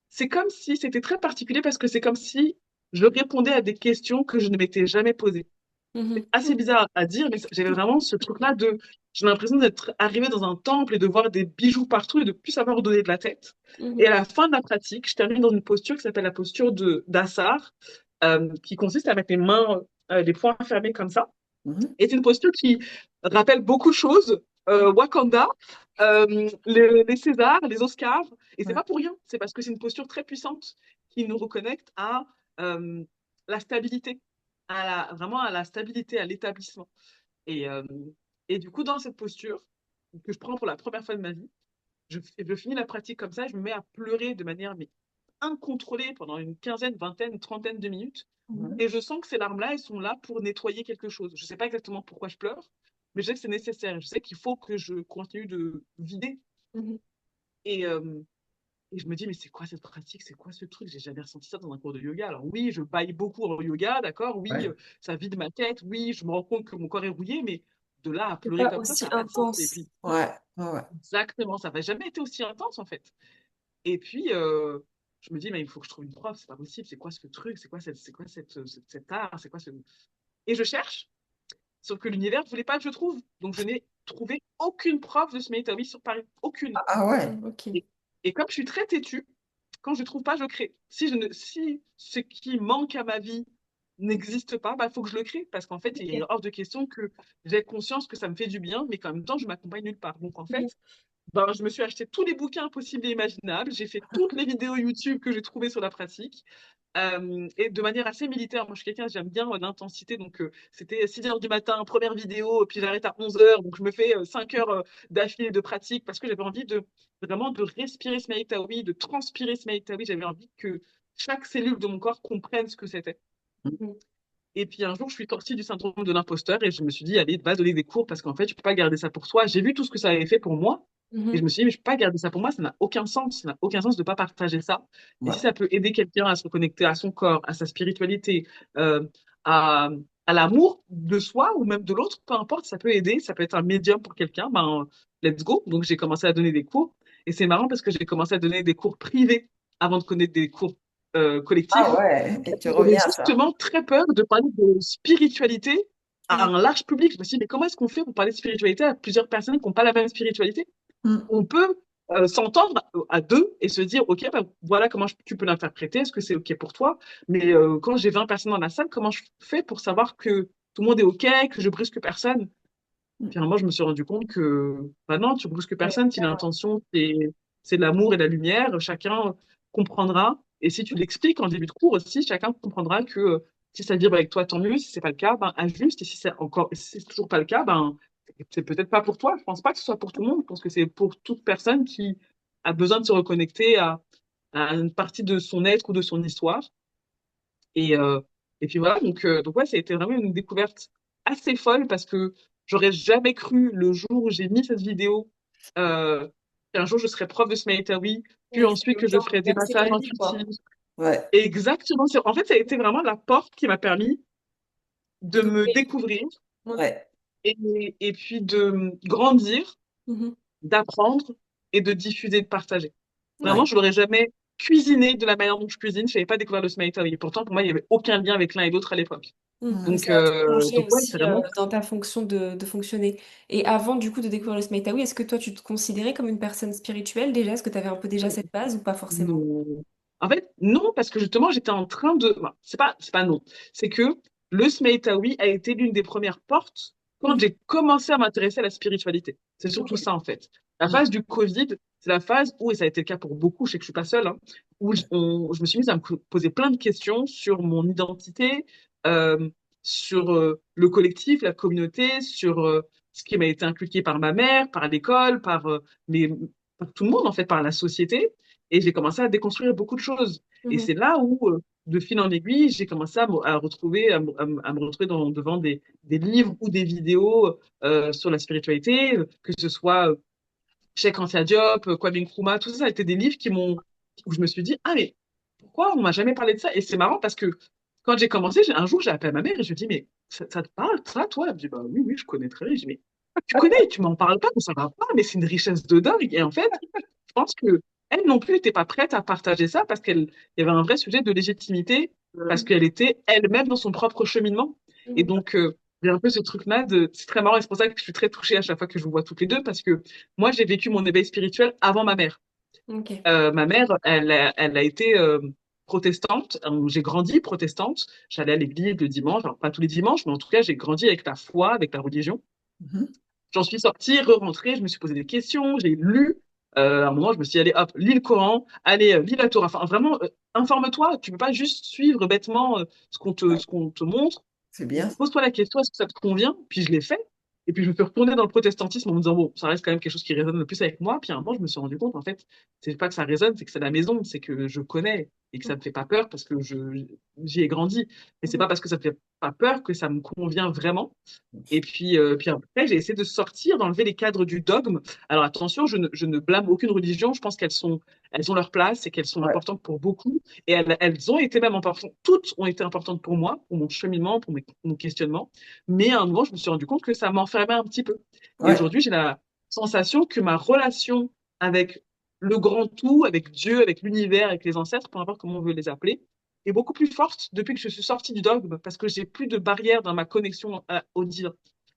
c'est comme si c'était très particulier parce que c'est comme si je répondais à des questions que je ne m'étais jamais posées. C'est Mhm. assez bizarre à dire, mais j'avais vraiment ce truc-là de, j'ai l'impression d'être arrivé dans un temple et de voir des bijoux partout et de plus savoir où donner de la tête. Et Mhm. à la fin de la pratique, je termine dans une posture qui s'appelle la posture de d'Assar, qui consiste à mettre les mains, les poings fermés comme ça. Mhm. Et c'est une posture qui rappelle beaucoup de choses. Wakanda, les Césars, les Oscars. Et c'est Ouais. pas pour rien. C'est parce que c'est une posture très puissante qui nous reconnecte à euh, la stabilité, vraiment à la stabilité, à l'établissement. Et, euh, et du coup, dans cette posture que je prends pour la première fois de ma vie, je finis la pratique comme ça, je me mets à pleurer de manière mais, incontrôlée pendant une quinzaine, vingtaine, trentaine de minutes. Mhm. Et je sens que ces larmes-là, elles sont là pour nettoyer quelque chose. Je ne sais pas exactement pourquoi je pleure, mais je sais que c'est nécessaire. Je sais qu'il faut que je continue de vider. Mhm. Et, euh, et je me dis, mais c'est quoi cette pratique? C'est quoi ce truc? J'ai jamais ressenti ça dans un cours de yoga. Alors oui, je baille beaucoup en yoga, d'accord? Oui, Ouais. ça vide ma tête. Oui, je me rends compte que mon corps est rouillé, mais de là à C'est pleurer pas comme ça aussi n'a pas de sens. Et intense. puis, Ouais. Ouais. Ouais. exactement, ça n'a jamais été aussi intense en fait. Et puis, je me dis, mais il faut que je trouve une prof, c'est pas possible, c'est quoi ce truc, c'est quoi cet art, c'est quoi ce... Et je cherche, sauf que l'univers ne voulait pas que je trouve. Donc, je n'ai trouvé aucune prof de Smitaoui sur Paris, aucune. Ah ouais. Mhm. Ok. Et, et comme je suis très têtue, quand je ne trouve pas, je crée. Si ce qui manque à ma vie n'existe pas, bah, faut que je le crée, parce qu'en fait, il est Ok. hors de question que j'ai conscience que ça me fait du bien, mais qu'en même temps, je m'accompagne nulle part. Donc, en Mhm. fait, ben, je me suis acheté tous les bouquins possibles et imaginables. J'ai fait toutes les vidéos YouTube que j'ai trouvées sur la pratique. Et de manière assez militaire. Moi, je suis quelqu'un, j'aime bien l'intensité. Donc, c'était 6 heures du matin, première vidéo, puis j'arrête à 11 heures. Donc, je me fais 5 heures d'affilée de pratique parce que j'avais envie de vraiment de respirer ce Taoui, de transpirer ce Taoui. J'avais envie que chaque cellule de mon corps comprenne ce que c'était. Mhm. Et puis un jour, je suis sortie du syndrome de l'imposteur et je me suis dit, allez, va donner des cours parce qu'en fait, je peux pas garder ça pour toi. J'ai vu tout ce que ça avait fait pour moi et je Mhm. me suis dit, mais je peux pas garder ça pour moi, ça n'a aucun sens. Ça n'a aucun sens de pas partager ça. Et si Ouais. ça peut aider quelqu'un à se reconnecter à son corps, à sa spiritualité, à, à l'amour de soi ou même de l'autre, peu importe, ça peut aider, ça peut être un médium pour quelqu'un, ben, let's go. Donc j'ai commencé à donner des cours et c'est marrant parce que j'ai commencé à donner des cours privés avant de connaître des cours Ah collectifs. ouais, et tu J'avais reviens à ça. justement très peur de parler de spiritualité à Mhm. un large public. Je me suis dit, mais comment est-ce qu'on fait pour parler de spiritualité à plusieurs personnes qui n'ont pas la même spiritualité? Mm. On peut s'entendre à deux et se dire, OK, ben, voilà comment tu peux l'interpréter, est-ce que c'est OK pour toi? Mais quand j'ai 20 personnes dans la salle, comment je fais pour savoir que tout le monde est OK, que je brusque personne? Mm. Finalement, je me suis rendu compte que, bah non, tu brusques Ouais. personne si l'intention, c'est l'amour et la lumière. Chacun comprendra. Et si tu l'expliques en début de cours aussi, chacun comprendra que si ça vibre avec toi, tant mieux. Si c'est pas le cas, ben, ajuste. Et si c'est toujours pas le cas, ben, c'est peut-être pas pour toi. Je pense pas que ce soit pour tout le monde. Je pense que c'est pour toute personne qui a besoin de se reconnecter à une partie de son être ou de son histoire. Et, euh, et puis voilà, donc ouais, ça a été vraiment une découverte assez folle parce que j'aurais jamais cru le jour où j'ai mis cette vidéo qu'un jour je serais prof de Smaïtawi, puis Oui, que ça ensuite peut que je autant ferais des bouleverser ta massages vie, intuitifs. quoi. Ouais. Exactement. En fait, ça a été vraiment la porte qui m'a permis de me D'ouvrir. découvrir Ouais. Ouais. et puis de grandir, Mhm. d'apprendre et de diffuser, de partager. Vraiment, Ouais. je l'aurais jamais cuisiné de la manière dont je cuisine. Je n'avais pas découvert le Smaïtawi. Et pourtant, pour moi, il n'y avait aucun lien avec l'un et l'autre à l'époque. Mais Mm. ça va te plonger Donc ouais, c'est aussi vraiment. dans ta fonction de fonctionner. Et avant, du coup, de découvrir le Smitawi, est-ce que toi, tu te considérais comme une personne spirituelle déjà? Est-ce que tu avais un peu déjà cette base ou pas forcément? Non. En fait, non, parce que justement, j'étais en train de. Enfin, c'est pas non. C'est que le Smeïtawi a été l'une des premières portes quand Mhm. j'ai commencé à m'intéresser à la spiritualité. C'est Ok. surtout ça, en fait. La Mm. phase du Covid, c'est la phase où, et ça a été le cas pour beaucoup, je sais que je suis pas seule, hein, où je me suis mise à me poser plein de questions sur mon identité, euh, sur le collectif, la communauté, sur ce qui m'a été inculqué par ma mère, par l'école, mes, par tout le monde, en fait, par la société. Et j'ai commencé à déconstruire beaucoup de choses. Et Mhm. c'est là où, de fil en aiguille, j'ai commencé à retrouver, à me retrouver devant des livres ou des vidéos sur la spiritualité, que ce soit Cheikh Anta Diop, Kwame Nkrumah, tout ça, ça a été des livres où je me suis dit, ah mais pourquoi on m'a jamais parlé de ça? Et c'est marrant parce que quand j'ai commencé, un jour, j'ai appelé à ma mère et je lui ai dit, mais ça te parle, ça, toi? Elle me dit, bah oui, oui, je connais très bien. Je dis, mais tu connais, tu m'en parles pas, mais ça va pas, mais c'est une richesse de dingue. Et en fait, je pense que elle non plus n'était pas prête à partager ça parce qu'il y avait un vrai sujet de légitimité, parce Mm. qu'elle était elle-même dans son propre cheminement. Et Mhm. donc, j'ai un peu ce truc-là c'est très marrant et c'est pour ça que je suis très touchée à chaque fois que je vous vois toutes les deux parce que moi, j'ai vécu mon éveil spirituel avant ma mère. Ok. Ma mère, elle a été protestante. J'ai grandi protestante. J'allais à l'église le dimanche, alors pas tous les dimanches, mais en tout cas, j'ai grandi avec la foi, avec la religion. Mhm. J'en suis sortie, re-rentrée, je me suis posé des questions, j'ai lu. À un moment, je me suis dit, allez, hop, lis le Coran, allez, lis la Torah. Enfin, vraiment, informe-toi. Tu peux pas juste suivre bêtement Ouais. ce qu'on te montre. C'est bien. Pose-toi la question, est-ce que ça te convient? Puis je l'ai fait. Et puis je me suis retournée dans le protestantisme en me disant, bon, ça reste quand même quelque chose qui résonne le plus avec moi. Puis à un moment, je me suis rendu compte, en fait, c'est pas que ça résonne, c'est que c'est la maison, c'est que je connais et que ça me fait pas peur parce que j'y ai grandi. Mais c'est Mhm. pas parce que ça me fait pas peur que ça me convient vraiment. Et puis après, j'ai essayé de sortir, d'enlever les cadres du dogme. Alors attention, je ne blâme aucune religion. Je pense elles ont leur place et qu'elles sont Ouais. importantes pour beaucoup. Et elles ont été même importantes. Toutes ont été importantes pour moi, pour mon cheminement, mon questionnement. Mais à un moment, je me suis rendu compte que ça m'enfermait un petit peu. Et Ouais. aujourd'hui, j'ai la sensation que ma relation avec le grand tout, avec Dieu, avec l'univers, avec les ancêtres, peu importe comment on veut les appeler, est beaucoup plus forte depuis que je suis sortie du dogme, parce que j'ai plus de barrière dans ma connexion au divin.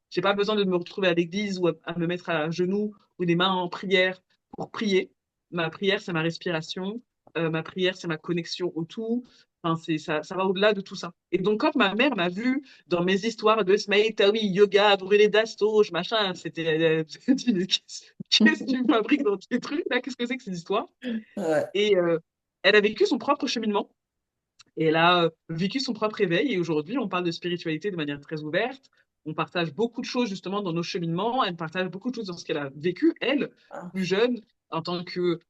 J'ai pas besoin de me retrouver à l'église ou à me mettre à genoux ou les mains en prière pour prier. Ma prière, c'est ma respiration. Ma prière, c'est ma connexion au tout. Enfin, ça va au-delà de tout ça. Et donc, quand ma mère m'a vu dans mes histoires de Smaïtawi, yoga, brûler d'astoge, machin, elle dit, mais qu'est-ce que tu fabriques dans tes trucs, là? Qu'est-ce que c'est que ces histoires? Ouais. Et elle a vécu son propre cheminement. Et elle a vécu son propre éveil. Et aujourd'hui, on parle de spiritualité de manière très ouverte. On partage beaucoup de choses justement dans nos cheminements. Elle partage beaucoup de choses dans ce qu'elle a vécu, elle, Ah. plus jeune. en tant que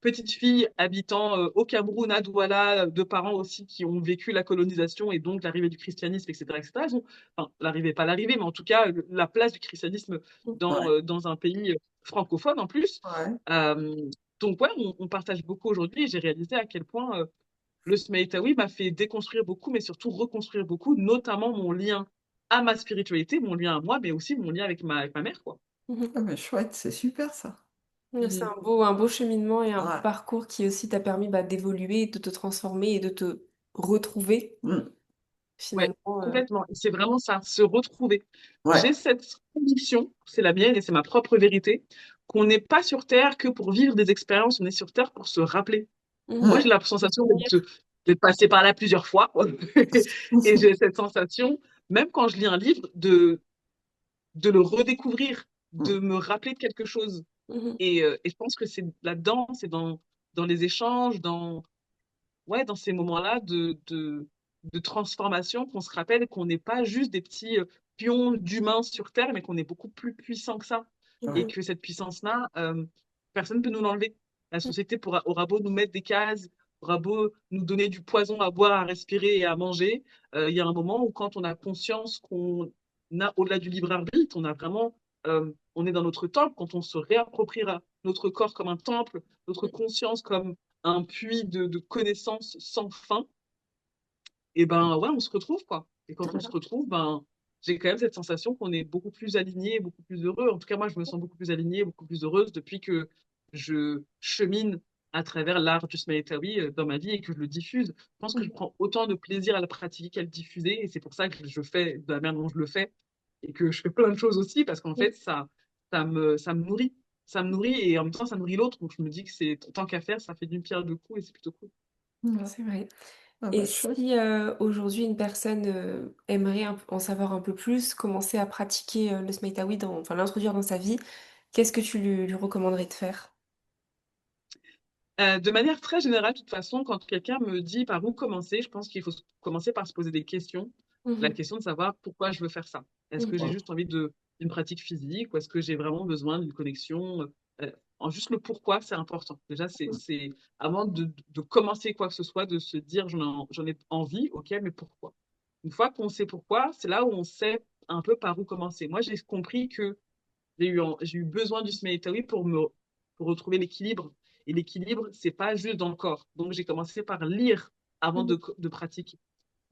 petite fille habitant au Cameroun, à Douala, de parents aussi qui ont vécu la colonisation et donc l'arrivée du christianisme, etc., etc. Enfin, l'arrivée, pas l'arrivée, mais en tout cas, la place du christianisme Ouais, dans un pays francophone en plus. ouais. Euh, donc, ouais, on partage beaucoup aujourd'hui et j'ai réalisé à quel point le Smeïtawi m'a fait déconstruire beaucoup, mais surtout reconstruire beaucoup, notamment mon lien à ma spiritualité, mon lien à moi, mais aussi mon lien avec ma mère, quoi. Mhm. Ah, mais chouette, c'est super ça. Ouais, c'est Mhm. un beau cheminement et un beau Ouais. parcours qui aussi t'a permis bah, d'évoluer, de te transformer et de te retrouver Mm. Ouais, finalement. complètement. Et c'est vraiment ça, se retrouver. Ouais. J'ai cette conviction, c'est la mienne et c'est ma propre vérité, qu'on n'est pas sur Terre que pour vivre des expériences, on est sur Terre pour se rappeler. Moi, Mhm. j'ai la De sensation souvenir. d'être passé par là plusieurs fois. Et j'ai cette sensation, même quand je lis un livre, de le redécouvrir, de Mm. me rappeler de quelque chose. Mhm. Et je pense que c'est là-dedans, c'est dans les échanges, ouais, dans ces moments-là de transformation qu'on se rappelle qu'on n'est pas juste des petits pions d'humains sur Terre, mais qu'on est beaucoup plus puissant que ça. Et Mhm. que cette puissance-là, personne ne peut nous l'enlever. La société aura beau nous mettre des cases, aura beau nous donner du poison à boire, à respirer et à manger. Il y a un moment où quand on a conscience qu'on a, au-delà du libre arbitre, on a vraiment, on est dans notre temple, quand on se réappropriera notre corps comme un temple, notre conscience comme un puits de connaissances sans fin, et ben ouais, on se retrouve quoi. Et quand on se retrouve, ben j'ai quand même cette sensation qu'on est beaucoup plus aligné, beaucoup plus heureux. En tout cas, moi, je me sens beaucoup plus alignée, beaucoup plus heureuse depuis que je chemine à travers l'art du Smaïtawi dans ma vie et que je le diffuse. Je pense que je prends autant de plaisir à le pratiquer qu'à le diffuser et c'est pour ça que je fais de la manière dont je le fais et que je fais plein de choses aussi parce qu'en fait, ça me nourrit. Ça me nourrit et en même temps, ça nourrit l'autre. Donc, je me dis que c'est tant qu'à faire, ça fait d'une pierre deux coups et c'est plutôt cool. Ouais. C'est vrai. Ah, Et bah, chouette. si aujourd'hui une personne aimerait en savoir un peu plus, commencer à pratiquer le Smeïtawi, enfin l'introduire dans sa vie, qu'est-ce que tu lui recommanderais de faire? De manière très générale, de toute façon, quand quelqu'un me dit par où commencer, je pense qu'il faut commencer par se poser des questions. La Mhm. question de savoir pourquoi je veux faire ça. Est-ce que j'ai Mhm. juste envie d'une pratique physique ou est-ce que j'ai vraiment besoin d'une connexion juste le pourquoi, c'est important. Déjà, c'est avant de commencer quoi que ce soit, de se dire j'en ai envie, ok, mais pourquoi? Une fois qu'on sait pourquoi, c'est là où on sait un peu par où commencer. Moi, j'ai compris que j'ai eu besoin du Smeïtawi pour retrouver l'équilibre. Et l'équilibre, c'est pas juste dans le corps. Donc, j'ai commencé par lire avant Mhm. de pratiquer.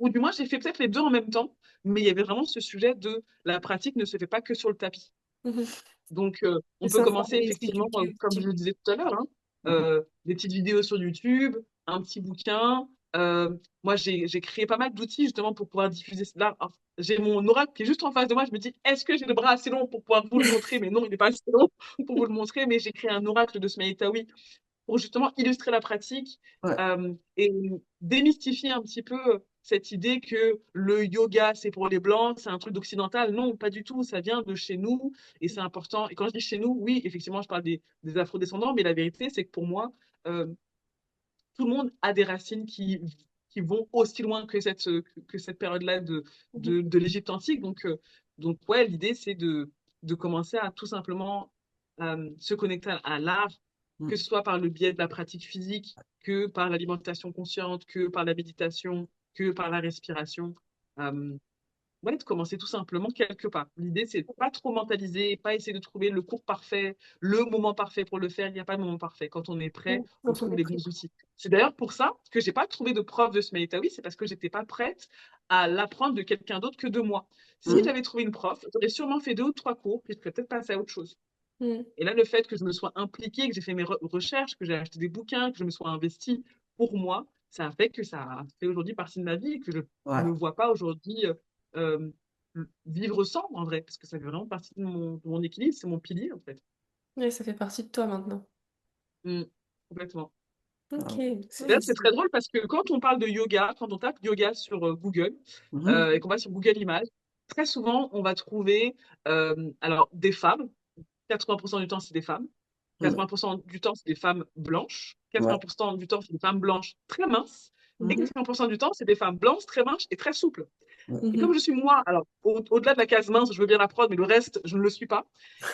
Ou du moins, j'ai fait peut-être les deux en même temps, mais il y avait vraiment ce sujet de la pratique ne se fait pas que sur le tapis. Mhm. Donc, De on peut commencer s'informer, effectivement, s'éduquer comme aussi. je le disais tout à l'heure, hein, Mhm. des petites vidéos sur YouTube, un petit bouquin. Moi, j'ai créé pas mal d'outils justement pour pouvoir diffuser cela. Alors, j'ai mon oracle qui est juste en face de moi. Je me dis, est-ce que j'ai le bras assez long pour pouvoir vous le montrer? Mais non, il n'est pas assez long pour vous le montrer. Mais j'ai créé un oracle de Smaïtawi pour justement illustrer la pratique Ouais. et démystifier un petit peu cette idée que le yoga, c'est pour les blancs, c'est un truc d'occidental. Non, pas du tout. Ça vient de chez nous et c'est important. Et quand je dis chez nous, oui, effectivement, je parle des afro-descendants, mais la vérité, c'est que pour moi, euh, tout le monde a des racines qui vont aussi loin que cette période-là Mhm. de l'Égypte antique. Donc, ouais, l'idée, c'est de commencer à tout simplement se connecter à l'art, que Mm. ce soit par le biais de la pratique physique, que par l'alimentation consciente, que par la méditation, que par la respiration. Euh, Ouais, de commencer tout simplement quelque part. L'idée, c'est de pas trop mentaliser, pas essayer de trouver le cours parfait, le moment parfait pour le faire. Il n'y a pas de moment parfait. Quand on est prêt, Mhm. on Quand on trouve est les prêt. bons outils. C'est d'ailleurs pour ça que j'ai pas trouvé de prof de Smeïtawi, c'est parce que j'étais pas prête à l'apprendre de quelqu'un d'autre que de moi. Si Mm. j'avais trouvé une prof, j'aurais sûrement fait deux ou trois cours, puis je serais peut-être passé à autre chose. Mhm. Et là, le fait que je me sois impliquée, que j'ai fait mes recherches, que j'ai acheté des bouquins, que je me sois investie pour moi, ça a fait que ça a fait aujourd'hui partie de ma vie et que je Ouais. ne me vois pas aujourd'hui euh, vivre sans, en vrai, parce que ça fait vraiment partie de mon équilibre, c'est mon pilier, en fait. Ouais, ça fait partie de toi maintenant. Mm, complètement. Ok, Ah. ouais, D'ailleurs, c'est très drôle parce que quand on parle de yoga, quand on tape yoga sur Google Mhm. et qu'on va sur Google Images, très souvent, on va trouver alors des femmes, 80% du temps, c'est des femmes. Mm. 80% du temps, c'est des femmes blanches. Ouais. 80% du temps, c'est des femmes blanches très minces. Et Mhm. 80% du temps, c'est des femmes blanches, très minces et très souples. Et comme Mhm. je suis moi, alors au-delà de la case mince, je veux bien la prod, mais le reste, je ne le suis pas.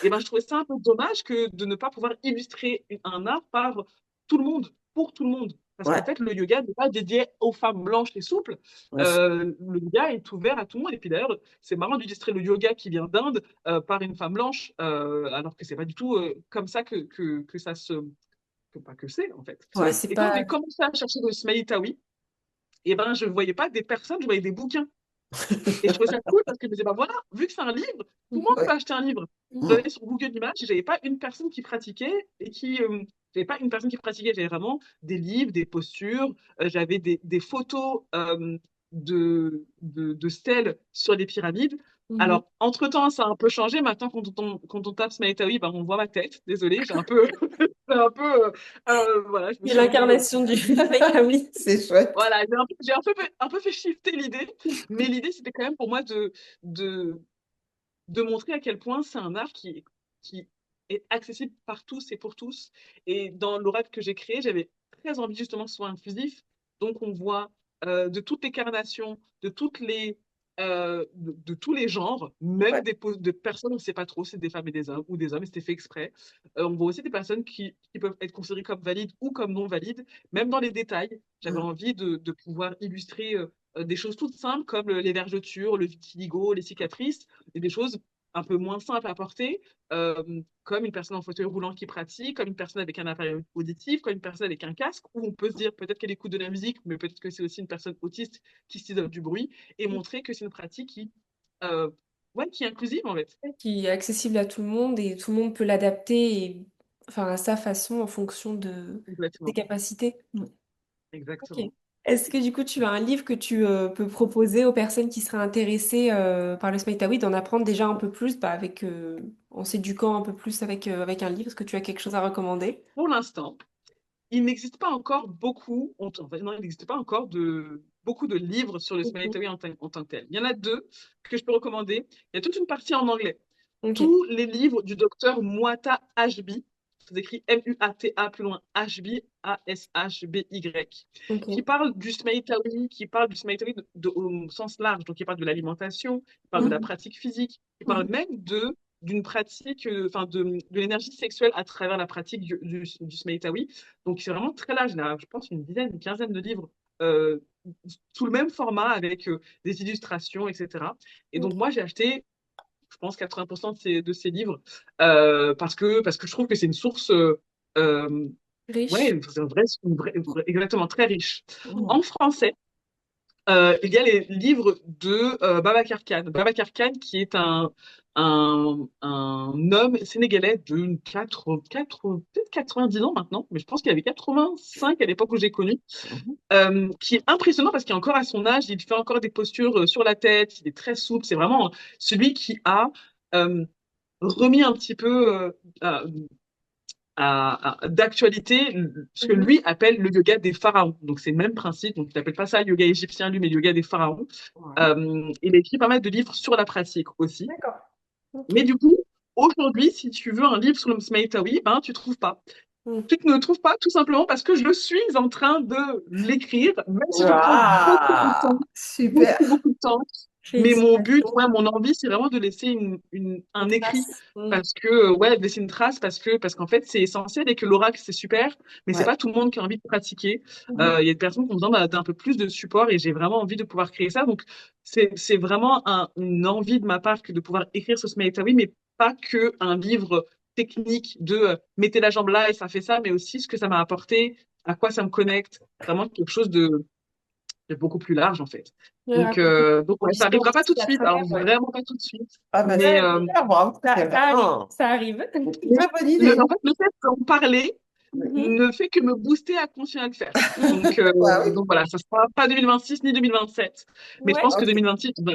Et ben, je trouvais ça un peu dommage que de ne pas pouvoir illustrer un art par tout le monde, pour tout le monde. Parce qu'en Ouais, fait, le yoga n'est pas dédié aux femmes blanches et souples. ouais, Le yoga est ouvert à tout le monde. Et puis d'ailleurs, c'est marrant d'illustrer le yoga qui vient d'Inde par une femme blanche, alors que c'est pas du tout comme ça que ça se. Pas que c'est, en fait. Ouais, ouais. c'est Et quand pas. j'ai commencé à chercher le Smaïtawi, et ben, je ne voyais pas des personnes, je voyais des bouquins. Et je trouvais ça cool parce que je me disais, bah voilà, vu que c'est un livre, tout le monde peut Ouais. acheter un livre. Mhm. J'allais sur Google Images et j'avais pas une personne qui pratiquait et qui. J'avais pas une personne qui pratiquait, j'avais vraiment des livres, des postures, j'avais des photos de stèles sur les pyramides. Mhm. Alors, entre-temps, ça a un peu changé. Maintenant, quand on tape Smaïtawi, ben, on voit ma tête. Désolée, j'ai un peu. c'est un peu voilà, je me C'est suis remis. l'incarnation du avec Hamlet. C'est chouette. Voilà, un peu fait shifter l'idée, mais l'idée, c'était quand même pour moi de, de montrer à quel point c'est un art qui est accessible par tous et pour tous. Et dans l'oracle que j'ai créé, j'avais très envie justement que ce soit inclusif. Donc, on voit de toutes les carnations, de tous les genres, même Ouais. de personnes, on ne sait pas trop, c'est des femmes et des hommes, ou des hommes, et c'était fait exprès. On voit aussi des personnes qui peuvent être considérées comme valides ou comme non valides, même dans les détails. J'avais Mhm. envie de pouvoir illustrer des choses toutes simples comme les vergetures, le vitiligo, les cicatrices, et des choses un peu moins simples à porter, comme une personne en fauteuil roulant qui pratique, comme une personne avec un appareil auditif, comme une personne avec un casque, où on peut se dire peut-être qu'elle écoute de la musique, mais peut-être que c'est aussi une personne autiste qui s'isole du bruit, et montrer que c'est une pratique euh, ouais, qui est inclusive en fait. Qui est accessible à tout le monde et tout le monde peut l'adapter enfin, à sa façon en fonction de ses Complètement. capacités. Ok. Exactement. Est-ce que du coup tu as un livre que tu peux proposer aux personnes qui seraient intéressées par le Smaïtawi d'en apprendre déjà un peu plus en s'éduquant un peu plus avec un livre? Est-ce que tu as quelque chose à recommander? Pour l'instant, il n'existe pas encore enfin, non, il n'existe pas encore beaucoup de livres sur le Mhm. Smaïtawi en tant que tel. Il y en a deux que je peux recommander. Il y a toute une partie en anglais. Ok. Tous les livres du docteur Muata Hb, c'est écrit Muata plus loin Hb, Ashby, qui Ok. parle du Smaïtawi, au sens large. Donc, il parle de l'alimentation, il parle de la Mhm. pratique physique, il parle Mhm. même d'une pratique, enfin de l'énergie sexuelle à travers la pratique du Smaïtawi. Donc, c'est vraiment très large. Il y a, je pense, une dizaine, une quinzaine de livres euh, sous le même format avec des illustrations, etc. Et donc, Ok. moi, j'ai acheté je pense, 80% de ces livres, parce que je trouve que c'est une source, Riche. ouais, c'est exactement très riche. Mhm. En français, il y a les livres de Babacar Kane. Babacar Kane, qui est un homme sénégalais de peut-être 90 ans maintenant, mais je pense qu'il avait 85 à l'époque où j'ai connu, Mhm. qui est impressionnant parce qu'il est encore à son âge, il fait encore des postures sur la tête, il est très souple, c'est vraiment celui qui a euh, remis un petit peu à- d'actualité ce que Mhm. lui appelle le yoga des pharaons. Donc c'est le même principe, donc il n'appelle pas ça yoga égyptien lui, mais yoga des pharaons. Ouais. Il a écrit pas mal de livres sur la pratique aussi. D'accord. Ok. Mais du coup, aujourd'hui, si tu veux un livre sur le Smaïtawi, ben tu trouves pas. Mhm. Tu ne le trouves pas tout simplement parce que je suis en train de l'écrire, même si ça prend Ah, super. beaucoup de temps. Mais mon but, Félicitations. ouais, mon envie, c'est vraiment de laisser Une un écrit trace. Mhm. parce que, ouais, de laisser une trace parce qu'en fait, c'est essentiel et que l'oracle, c'est super, mais c'est Ouais. pas tout le monde qui a envie de pratiquer. Mhm. Il y a des personnes qui ont besoin d'un peu plus de support et j'ai vraiment envie de pouvoir créer ça. Donc, c'est vraiment une envie de ma part que de pouvoir écrire sur ce Smetawi, mais pas que un livre technique de mettez la jambe là et ça fait ça, mais aussi ce que ça m'a apporté, à quoi ça me connecte, vraiment quelque chose de beaucoup plus large en fait. Ouais, raconter Donc ton ouais, ça histoire arrivera pas tout de aussi à suite, alors travers, ouais. vraiment pas tout de suite, Ah bah mais super, bravo. C'est Ça arrive, vraiment ça arrive. une très bonne idée. en fait le fait d'en parler Mhm. ne fait que me booster à continuer à le faire. Bah oui. Donc voilà, ça sera pas 2026 ni 2027, mais je Ouais. pense que Ok.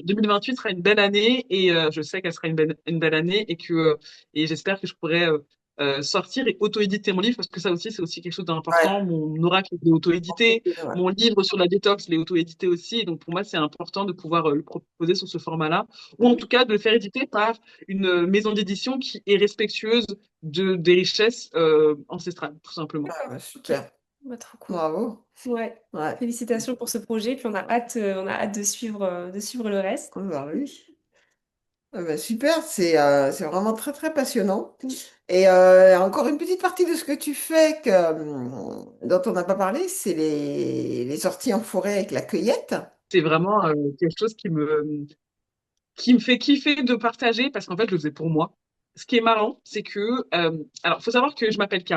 2028 sera une belle année et je sais qu'elle sera une belle année et j'espère que je pourrai sortir et auto-éditer mon livre parce que ça aussi c'est aussi quelque chose Ouais. d'important. Mon oracle est auto-édité, Ouais. mon livre sur la détox l'est auto-édité aussi, donc pour moi c'est important de pouvoir le proposer sur ce format-là ou en Mhm. tout cas de le faire éditer par une maison d'édition qui est respectueuse des richesses ancestrales tout simplement. Ah D'accord. bah Ok. super. Bah, trop cool. Bravo. Ouais, Ouais. félicitations pour ce projet, puis on a hâte de suivre le reste. Ah bah oui. Ah bah super, c'est vraiment très très passionnant. Mmh. Et encore une petite partie de ce que tu fais dont on n'a pas parlé, c'est les sorties en forêt avec la cueillette. C'est vraiment quelque chose qui me fait kiffer de partager parce qu'en fait, je le faisais pour moi. Ce qui est marrant, c'est que, alors, faut savoir que je m'appelle K,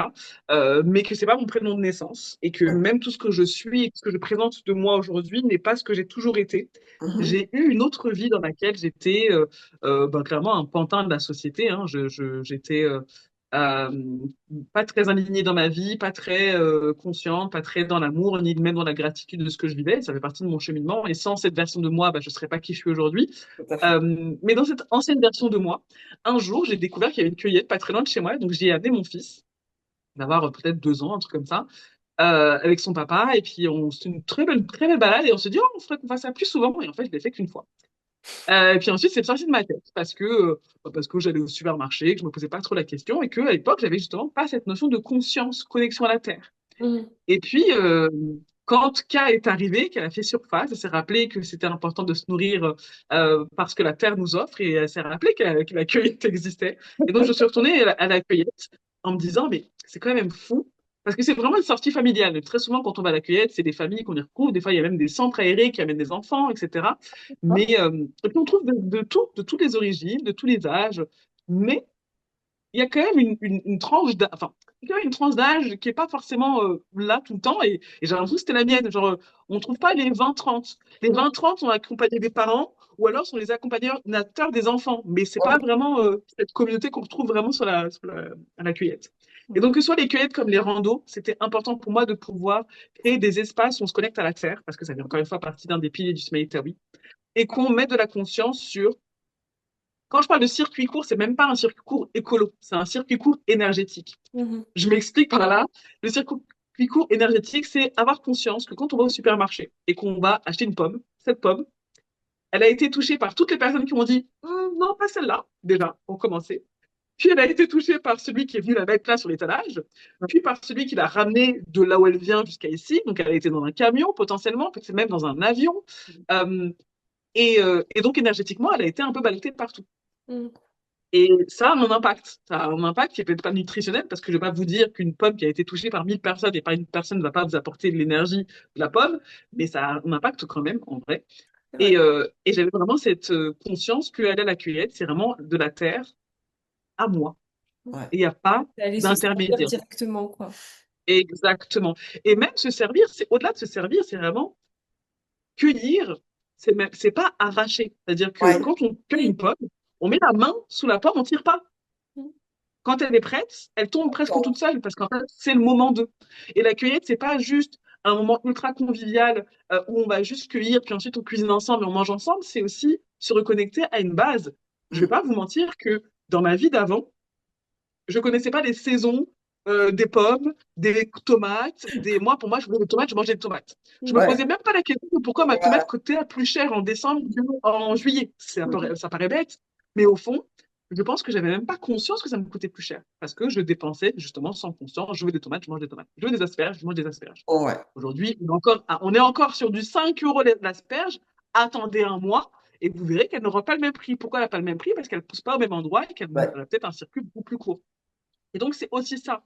mais que c'est pas mon prénom de naissance et que Ouais. même tout ce que je suis et ce que je présente de moi aujourd'hui n'est pas ce que j'ai toujours été. Mhm. J'ai eu une autre vie dans laquelle j'étais ben, clairement un pantin de la société. Hein. J'étais euh, pas très alignée dans ma vie, pas très consciente, pas très dans l'amour, ni même dans la gratitude de ce que je vivais. Ça fait partie de mon cheminement. Et sans cette version de moi, ben, je serais pas qui je suis aujourd'hui. Tout à fait. Mais dans cette ancienne version de moi, un jour, j'ai découvert qu'il y avait une cueillette pas très loin de chez moi. Donc, j'y ai amené mon fils, d'avoir peut-être 2 ans, un truc comme ça, avec son papa. Et puis, c'était une très belle balade. Et on se dit, oh, on ferait qu'on fasse ça plus souvent. Et en fait, je l'ai fait qu'une fois. Et puis ensuite, c'est sorti de ma tête parce que j'allais au supermarché, que je me posais pas trop la question et que à l'époque, j'avais justement pas cette notion de conscience, connexion à la terre. Mmh. Et puis, quand K est arrivée, qu'elle a fait surface, elle s'est rappelé que c'était important de se nourrir parce que la terre nous offre et elle s'est rappelé que la cueillette existait. Et donc, je suis retournée à la cueillette en me disant, mais c'est quand même fou. Parce que c'est vraiment une sortie familiale. Très souvent, quand on va à la cueillette, c'est des familles qu'on y retrouve. Des fois, il y a même des centres aérés qui amènent des enfants, etc. Et puis on trouve de tout, de toutes les origines, de tous les âges. Mais il y a quand même une tranche d'âge, enfin, il y a quand même une tranche d'âge qui est pas forcément là tout le temps. Et j'ai l'impression que c'était la mienne. Genre, on trouve pas les 20-30. Les Mmh. 20-30 sont accompagnés des parents ou alors sont les accompagnateurs des enfants. Mais c'est Ouais. pas vraiment cette communauté qu'on retrouve vraiment à la cueillette. Et Mmh. donc, que ce soit les cueillettes comme les randos, c'était important pour moi de pouvoir créer des espaces où on se connecte à la terre, parce que ça fait encore une fois partie d'un des piliers du Smaïtawi, et qu'on met de la conscience sur quand je parle de circuit court, c'est même pas un circuit court écolo, c'est un circuit court énergétique. Mmh. Je m'explique par là. Le circuit court énergétique, c'est avoir conscience que quand on va au supermarché et qu'on va acheter une pomme, cette pomme, elle a été touchée par toutes les personnes qui ont dit non, pas celle-là, déjà, pour commencer. Puis elle a été touchée par celui qui est venu la mettre là sur l'étalage, puis par celui qui l'a ramenée de là où elle vient jusqu'à ici. Donc elle a été dans un camion potentiellement, peut-être même dans un avion. Euh, et donc énergétiquement, elle a été un peu ballottée partout. Mmh. Et ça a un impact. Ça a un impact qui est peut-être pas nutritionnel parce que je vais pas vous dire qu'une pomme qui a été touchée par 1000 personnes et par une personne ne va pas vous apporter de l'énergie de la pomme, mais ça a un impact quand même, en vrai. C'est vrai. Et j'avais vraiment cette conscience que aller à la cueillette, c'est vraiment de la terre à moi. Ouais. Et il n'y a pas D'aller se servir d'intermédiaire. directement, quoi. Exactement. Et même se servir, c'est au-delà de se servir, c'est vraiment cueillir. C'est pas arracher. C'est-à-dire que Ouais. quand on cueille Oui. une pomme, on met la main sous la pomme, on tire pas. Mmh. Quand elle est prête, elle tombe presque toute seule parce qu'en fait, c'est le moment d'eux. Et la cueillette, c'est pas juste un moment ultra convivial où on va juste cueillir, puis ensuite on cuisine ensemble et on mange ensemble. C'est aussi se reconnecter à une base. Je vais Mm. pas vous mentir que dans ma vie d'avant, je connaissais pas les saisons des pommes, des tomates, Moi, pour moi, je voulais des tomates, je mangeais des tomates. Je me Mmh. Ouais. posais même pas la question de pourquoi ma tomate Ouais. coûtait plus cher en décembre qu'en juillet. Ça paraît bête, mais au fond, je pense que j'avais même pas conscience que ça me coûtait plus cher parce que je dépensais justement sans conscience. Je veux des tomates, je mange des tomates. Je veux des asperges, je mange des asperges. Ouais. Aujourd'hui, on est encore sur du 5 euros l'asperge. Attendez un mois et vous verrez qu'elle n'aura pas le même prix. Pourquoi elle n'a pas le même prix? Parce qu'elle ne pousse pas au même endroit et qu'elle Ouais. a peut-être un circuit beaucoup plus court. Et donc, c'est aussi ça.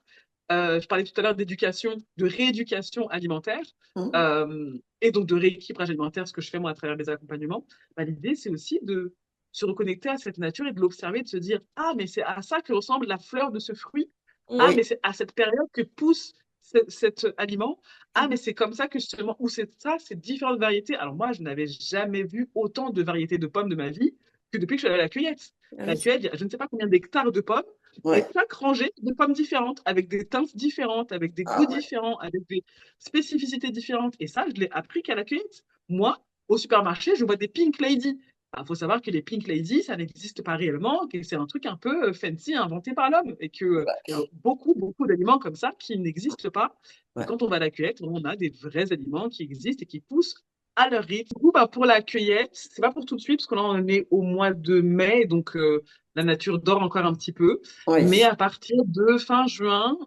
Je parlais tout à l'heure d'éducation, de rééducation alimentaire, Mm. et donc de rééquilibrage alimentaire, ce que je fais moi à travers mes accompagnements. Bah, l'idée, c'est aussi de se reconnecter à cette nature et de l'observer, de se dire, ah, mais c'est à ça que ressemble la fleur de ce fruit. Ah, Mmh. mais Oui. c'est à cette période que pousse cet aliment. Ah, mais c'est comme ça que seulement, ou c'est ça, c'est différentes variétés. Alors moi, je n'avais jamais vu autant de variétés de pommes de ma vie que depuis que je suis allée à la cueillette. Ah La oui. cueillette, il y a je ne sais pas combien d'hectares de pommes et Ouais. chaque rangée de pommes différentes, avec des teintes différentes, avec des goûts Ah ouais. différents, avec des spécificités différentes. Et ça, je l'ai appris qu'à la cueillette. Moi, au supermarché, je vois des Pink Lady. Il faut savoir que les Pink Lady, ça n'existe pas réellement, que c'est un truc un peu fancy inventé par l'homme et qu'il y a beaucoup d'aliments comme ça qui n'existent pas. Et Ouais. quand on va à la cueillette, on a des vrais aliments qui existent et qui poussent à leur rythme. Du coup, bah, pour la cueillette, c'est pas pour tout de suite, parce que là, on est au mois de mai, donc la nature dort encore un petit peu. Oui. Mais à partir de fin juin,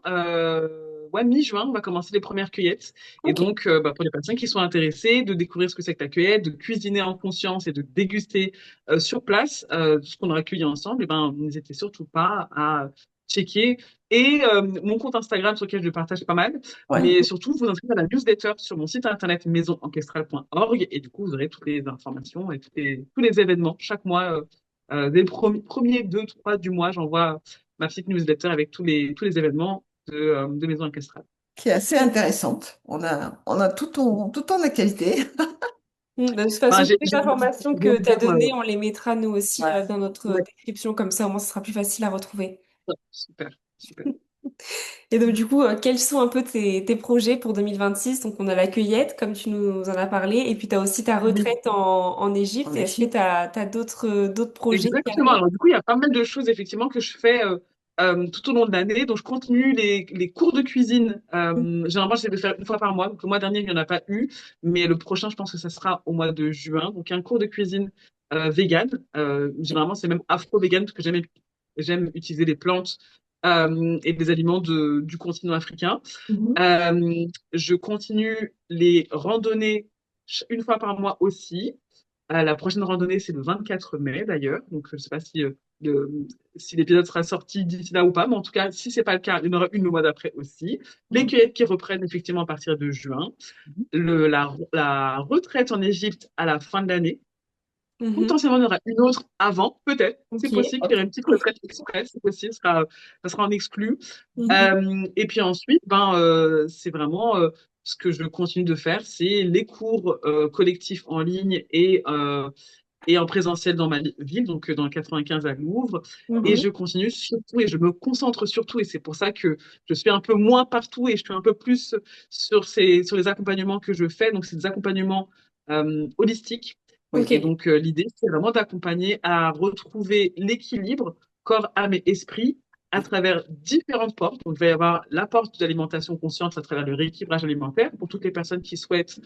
ouais, mi-juin, on va commencer les premières cueillettes. Et Ok. donc, pour les personnes qui sont intéressées de découvrir ce que c'est que la cueillette, de cuisiner en conscience et de déguster sur place ce qu'on aura cueilli ensemble, et ben, n'hésitez surtout pas à checker. Et mon compte Instagram sur lequel je partage pas mal, Ouais. mais surtout vous inscrire à la newsletter sur mon site internet maisonancestrale.org et du coup, vous aurez toutes les informations et tous les événements chaque mois. Dès le premier 2, 3 du mois, j'envoie ma petite newsletter avec tous les événements de Maison Ancestrale. Qui est assez intéressante. On a tout en actualité. De toute Enfin, façon, toutes les j'aime informations que tu as bien, données, on les mettra nous aussi Ouais. dans notre ouais, description, comme ça au moins ce sera plus facile à retrouver. super, super. Et donc du coup, quels sont un peu tes projets pour 2026? Donc on a la cueillette, comme tu nous en as parlé, et puis tu as aussi ta Oui. retraite en Égypte. En Et est-ce que Égypte. tu as, d'autres projets qui Exactement. arrivent? Alors, du coup, il y a pas mal de choses, effectivement, que je fais tout au long de l'année. Donc, je continue les cours de cuisine. Généralement, j'essaie de faire une fois par mois. Donc, le mois dernier, il n'y en a pas eu. Mais le prochain, je pense que ça sera au mois de juin. Donc, un cours de cuisine vegan. Généralement, c'est même afro-vegan parce que j'aime utiliser les plantes et les aliments du continent africain. Mhm. Je continue les randonnées une fois par mois aussi. La prochaine randonnée, c'est le 24 mai d'ailleurs. Donc, je ne sais pas si l'épisode sera sorti d'ici là ou pas, mais en tout cas, si c'est pas le cas, il y en aura une le mois d'après aussi. Les Mhm. cueillettes qui reprennent effectivement à partir de juin. La retraite en Égypte à la fin de l'année. Mhm. Potentiellement, il y en aura une autre avant, peut-être. C'est Ok. possible qu'il y ait une petite retraite express, c'est possible, ça sera en exclu. Mhm. Et puis ensuite, c'est vraiment ce que je continue de faire, c'est les cours collectifs en ligne et en présentiel dans ma ville, donc dans le 95 à Louvre. Et Mhm. je continue surtout et je me concentre surtout, et c'est pour ça que je suis un peu moins partout et je suis un peu plus sur les accompagnements que je fais. Donc, c'est des accompagnements holistiques. Oui. Et Ok. donc, l'idée, c'est vraiment d'accompagner à retrouver l'équilibre corps, âme et esprit à travers différentes portes. Donc, il va y avoir la porte de l'alimentation consciente à travers le rééquilibrage alimentaire pour toutes les personnes qui souhaitent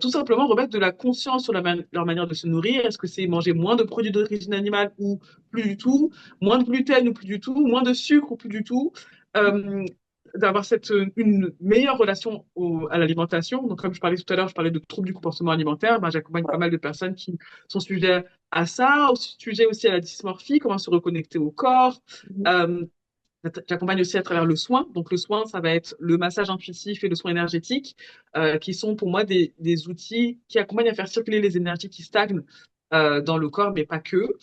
tout simplement remettre de la conscience sur leur manière de se nourrir. Est-ce que c'est manger moins de produits d'origine animale ou plus du tout, moins de gluten ou plus du tout, moins de sucre ou plus du tout, euh, d'avoir une meilleure relation à l'alimentation. Donc, comme je parlais tout à l'heure, je parlais de troubles du comportement alimentaire. J'accompagne pas mal de personnes qui sont sujets à ça, sujet aussi à la dysmorphie, comment se reconnecter au corps. Mhm. Euh, J'accompagne aussi à travers le soin. Donc, le soin, ça va être le massage intuitif et le soin énergétique, qui sont pour moi des outils qui accompagnent à faire circuler les énergies qui stagnent dans le corps, mais pas que.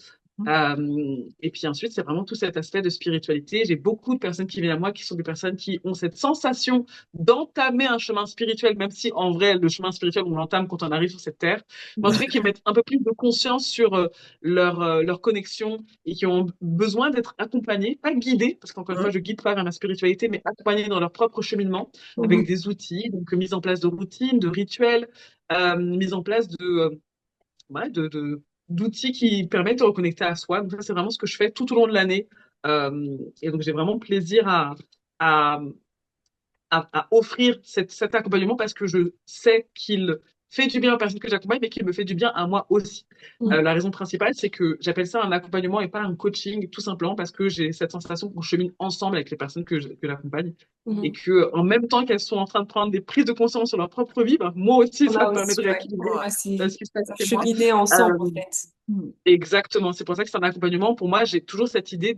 Et puis ensuite, c'est vraiment tout cet aspect de spiritualité. J'ai beaucoup de personnes qui viennent à moi qui sont des personnes qui ont cette sensation d'entamer un chemin spirituel, même si en vrai, le chemin spirituel, on l'entame quand on arrive sur cette terre. Mais en tout cas, qui mettent un peu plus de conscience sur leur connexion et qui ont besoin d'être accompagnés, pas guidés, parce qu'encore une fois, je guide pas vers ma spiritualité, mais accompagnés dans leur propre cheminement avec Mhm. des outils, donc mise en place de routines, de rituels, mise en place ouais, d'outils qui permettent de reconnecter à soi. Donc ça, c'est vraiment ce que je fais tout au long de l'année. Et donc, j'ai vraiment plaisir à, à offrir cet accompagnement parce que je sais qu'il fait du bien aux personnes que j'accompagne, mais qu'il me fait du bien à moi aussi. Mhm. La raison principale, c'est que j'appelle ça un accompagnement et pas un coaching, tout simplement parce que j'ai cette sensation qu'on chemine ensemble avec les personnes que j'accompagne et Mhm. que en même temps qu'elles sont en train de prendre des prises de conscience sur leur propre vie, moi aussi, On ça a me permet de aussi, ouais. rééquilibrer Ouais. Ouais, ce qui se passe ça chez moi. cheminer ensemble en Euh, fait. Mhm. Exactement, c'est pour ça que c'est un accompagnement. Pour moi, j'ai toujours cette idée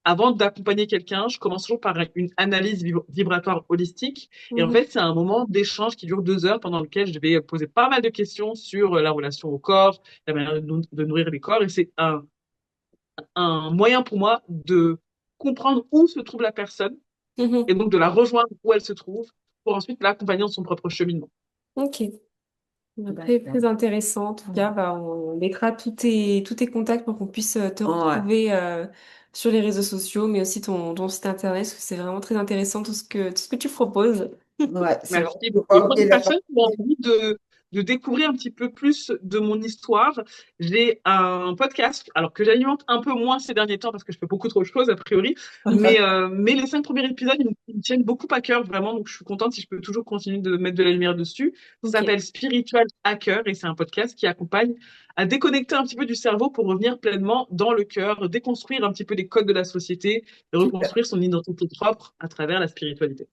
avant d'accompagner quelqu'un, je commence toujours par une analyse vibratoire holistique. Et en Mhm. fait, c'est un moment d'échange qui dure 2 heures pendant lequel je vais poser pas mal de questions sur la relation au corps, la manière de nourrir les corps. Et c'est un moyen pour moi de comprendre où se trouve la personne et Mhm. donc de la rejoindre où elle se trouve pour ensuite l'accompagner dans son propre cheminement. Ok. Très, D'accord. très intéressant. En tout cas, on mettra tous tes contacts pour qu'on puisse te Ouais. retrouver sur les réseaux sociaux, mais aussi ton site internet, parce que c'est vraiment très intéressant tout ce que tu proposes. Ouais, c'est vrai. Merci Faut beaucoup. pas Et pour oublier les la personnes partie. qui ont envie de découvrir un petit peu plus de mon histoire, j'ai un podcast, alors que j'alimente un peu moins ces derniers temps parce que je fais beaucoup trop de choses a priori, mais les 5 premiers épisodes, ils me tiennent beaucoup à cœur vraiment, donc je suis contente si je peux toujours continuer de mettre de la lumière dessus. Ça Ok. s'appelle Spiritual Hacker et c'est un podcast qui accompagne à déconnecter un petit peu du cerveau pour revenir pleinement dans le cœur, déconstruire un petit peu les codes de la société et Super. reconstruire son identité propre à travers la spiritualité.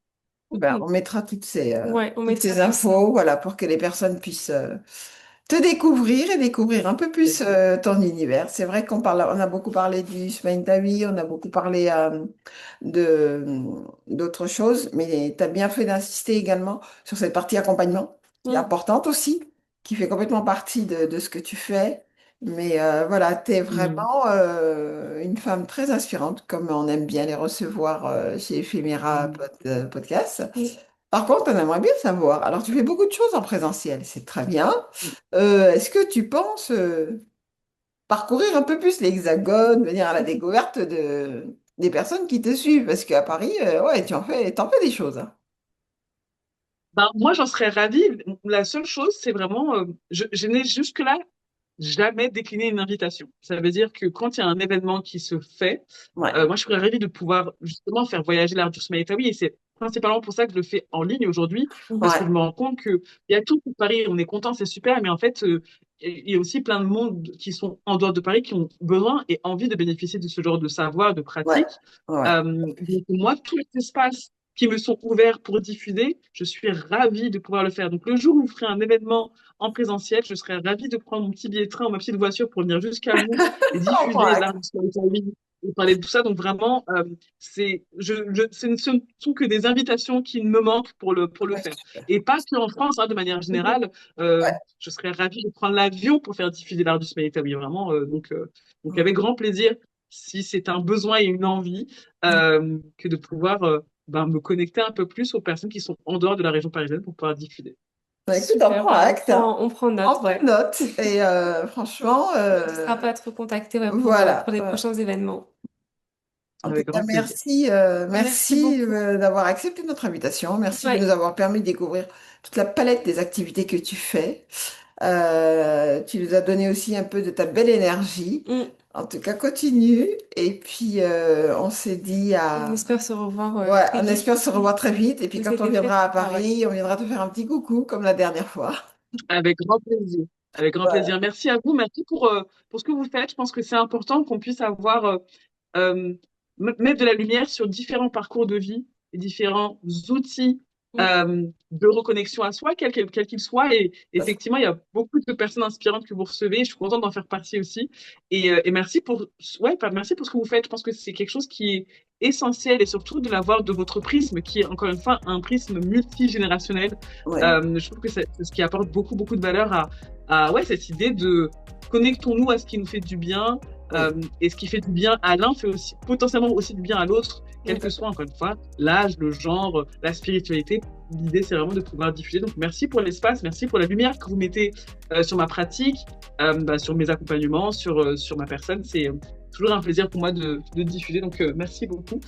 Ben, OK. on mettra Ouais, on toutes mettra ces tout ça. infos, voilà, pour que les personnes puissent te découvrir et découvrir un peu plus ton univers. C'est vrai on a beaucoup parlé du Smaïntawi, on a beaucoup parlé de d'autres choses, mais tu as bien fait d'insister également sur cette partie accompagnement, qui est Mmh. importante aussi, qui fait complètement partie de ce que tu fais. Mais voilà, tu es Mm. vraiment une femme très inspirante, comme on aime bien les recevoir chez Ephémera Mm. Podcast. Mmh. Par contre, on aimerait bien savoir. Alors, tu fais beaucoup de choses en présentiel, c'est très bien. Est-ce que tu penses parcourir un peu plus l'Hexagone, venir à la découverte des personnes qui te suivent? Parce qu'à Paris, ouais, t'en fais des choses, hein. Ben, moi, j'en serais ravie. La seule chose, c'est vraiment, je n'ai jusque-là jamais décliné une invitation. Ça veut dire que quand il y a un événement qui se fait, Ouais, moi, je serais ravie de pouvoir justement faire voyager l'Argus Maetawi. Et c'est principalement pour ça que je le fais en ligne aujourd'hui, parce que je ouais, me rends compte que il y a tout pour Paris. On est content, c'est super, mais en fait, il y a aussi plein de monde qui sont en dehors de Paris qui ont besoin et envie de bénéficier de ce genre de savoir, de ouais, pratique. ouais. Donc moi, tous les espaces qui me sont ouverts pour diffuser, je suis ravie de pouvoir le faire. Donc le jour où vous ferez un événement en présentiel, je serais ravie de prendre mon petit billet de train ou ma petite voiture pour venir jusqu'à vous et On prend diffuser l'art acte. du storytelling et parler de tout ça. Donc vraiment, ce ne sont que des invitations qui me manquent pour le Ouais, faire. super. Et pas que en France, hein, de manière générale, Ouais, je serais ravie de prendre l'avion pour faire diffuser l'art du storytelling. Vraiment, donc avec grand plaisir, si c'est un besoin et une envie, que de pouvoir me connecter un peu plus aux personnes qui sont en dehors de la région parisienne pour pouvoir diffuser. bah, écoute, on Super, prend bah, acte, hein. on prend On note, prend ouais. note. Et franchement, On n'hésitera pas à te recontacter, ouais, pour voilà. les prochains événements. En tout Avec cas, grand plaisir. Merci merci beaucoup. d'avoir accepté notre invitation. Merci de Ouais. nous avoir permis de découvrir toute la palette des activités que tu fais. Tu nous as donné aussi un peu de ta belle énergie. Mm. En tout cas, continue. Et puis, on s'est dit On à... espère se revoir Ouais, très on vite. espère se revoir très vite. Et puis, quand on C'était très viendra à sympa, ouais. Paris, on viendra te faire un petit coucou, comme la dernière fois. Avec grand plaisir. Avec grand Voilà. plaisir. Merci à vous. Merci pour ce que vous faites. Je pense que c'est important qu'on puisse avoir euh, mettre de la lumière sur différents parcours de vie et différents outils Mm. de reconnexion à soi, quel qu'il soit. Et effectivement, il y a beaucoup de personnes inspirantes que vous recevez. Je suis contente d'en faire partie aussi. Et merci merci pour ce que vous faites. Je pense que c'est quelque chose qui est essentiel et surtout de l'avoir de votre prisme, qui est encore une fois un prisme multigénérationnel. Ouais. Je trouve que c'est ce qui apporte beaucoup, beaucoup de valeur à cette idée de connectons-nous à ce qui nous fait du bien, Oui. et ce qui fait du bien à l'un fait aussi potentiellement aussi du bien à l'autre, quel que soit, encore une fois, l'âge, le genre, la spiritualité. L'idée, c'est vraiment de pouvoir diffuser. Donc, merci pour l'espace, merci pour la lumière que vous mettez sur ma pratique, sur mes accompagnements, sur ma personne. C'est toujours un plaisir pour moi de diffuser. Donc, merci beaucoup.